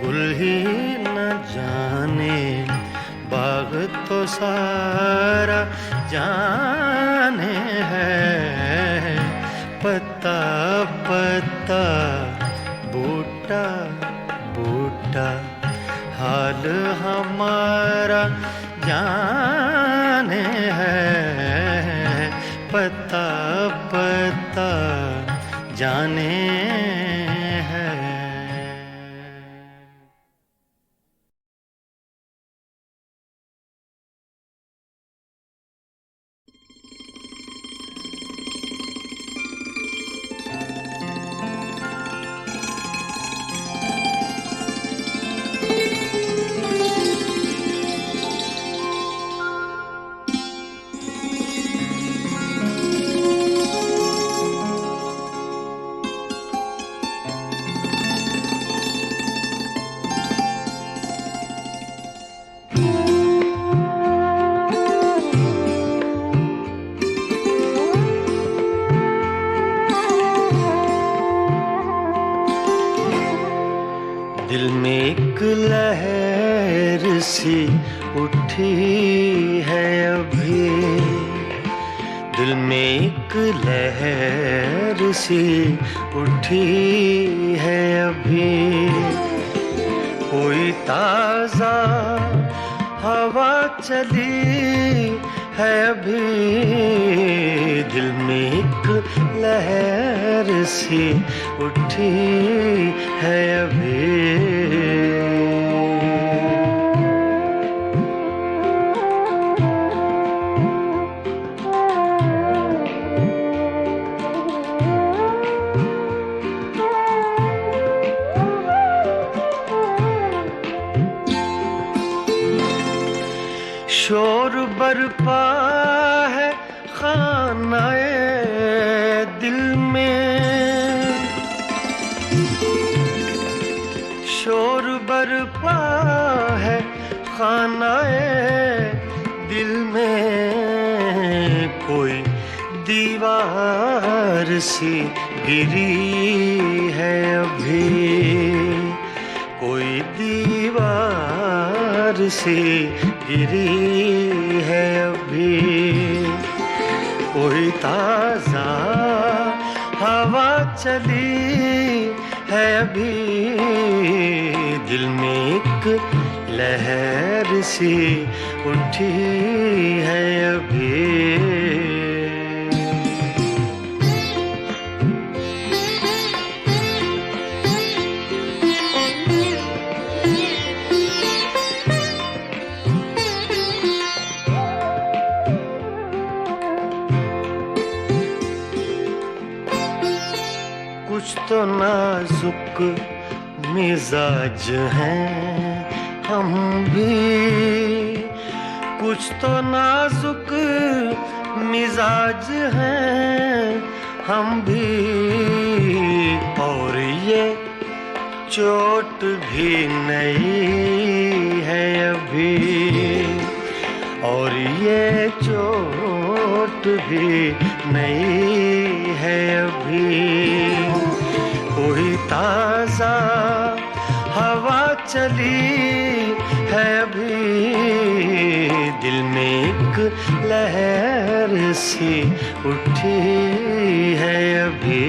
गुल ही न जाने बाग तो सारा जाने हैं। पता पता बूटा बूटा हाल हमारा जाने हैं। पता पता जाने हैं। दिल में एक लहर सी उठी है अभी। दिल में एक लहर सी उठी है अभी। कोई ताज़ा हवा चली है अभी। दिल में एक लहर सी उठी है अभी। शोर बरपा है खानाए दिल में। शोर बरपा है खानाए दिल में। कोई दीवार सी गिरी है अभी। कोई दीवार सी गिरी है अभी। कोई ताज़ा हवा चली है अभी। दिल में एक लहर सी उठी है अभी। कुछ तो नाजुक मिजाज हैं हम भी, कुछ तो नाजुक मिजाज हैं हम भी, और ये चोट भी नई है अभी, और ये चोट भी नई है अभी। कोई ताजा हवा चली है अभी, दिल में एक लहर सी उठी है अभी।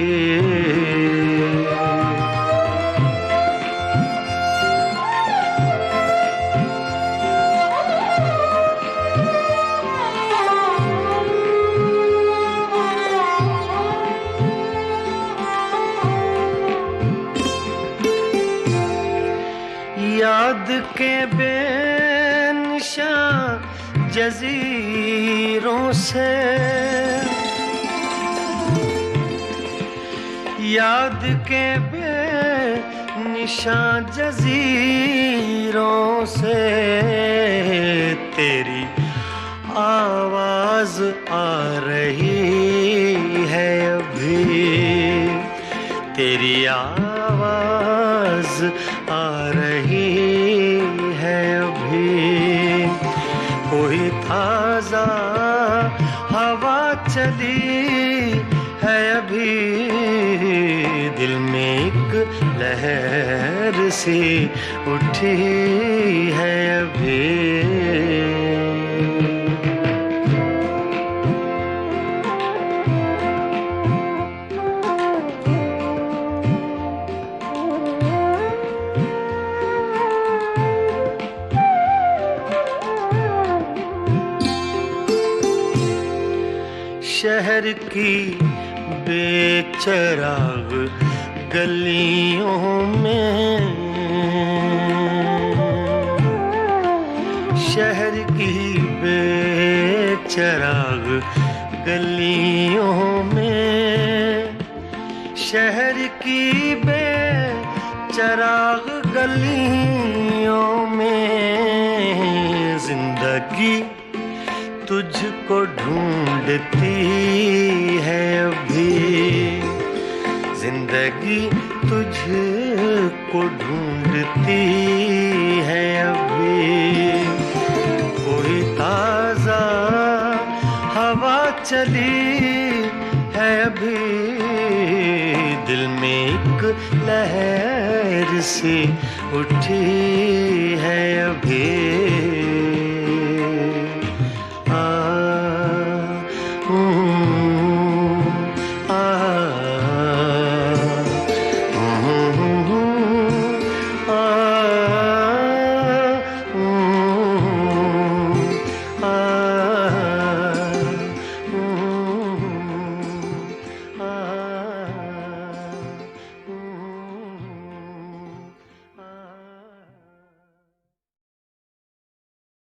याद के बेनिशान जजीरों से, याद के बेनिशान जजीरों से, तेरी आवाज आ रही है अभी, तेरी आवाज आ रही है अभी। कोई ताजा हवा चली है अभी, दिल में एक लहर सी उठी है अभी। शहर की बेचराग गलियों में, शहर की बेचराग गलियों में, शहर की बेचराग गलियों में, जिंदगी तुझको ढूंढती है अभी, जिंदगी तुझको ढूंढती है अभी। कोई ताजा हवा चली है अभी, दिल में एक लहर सी उठी है अभी।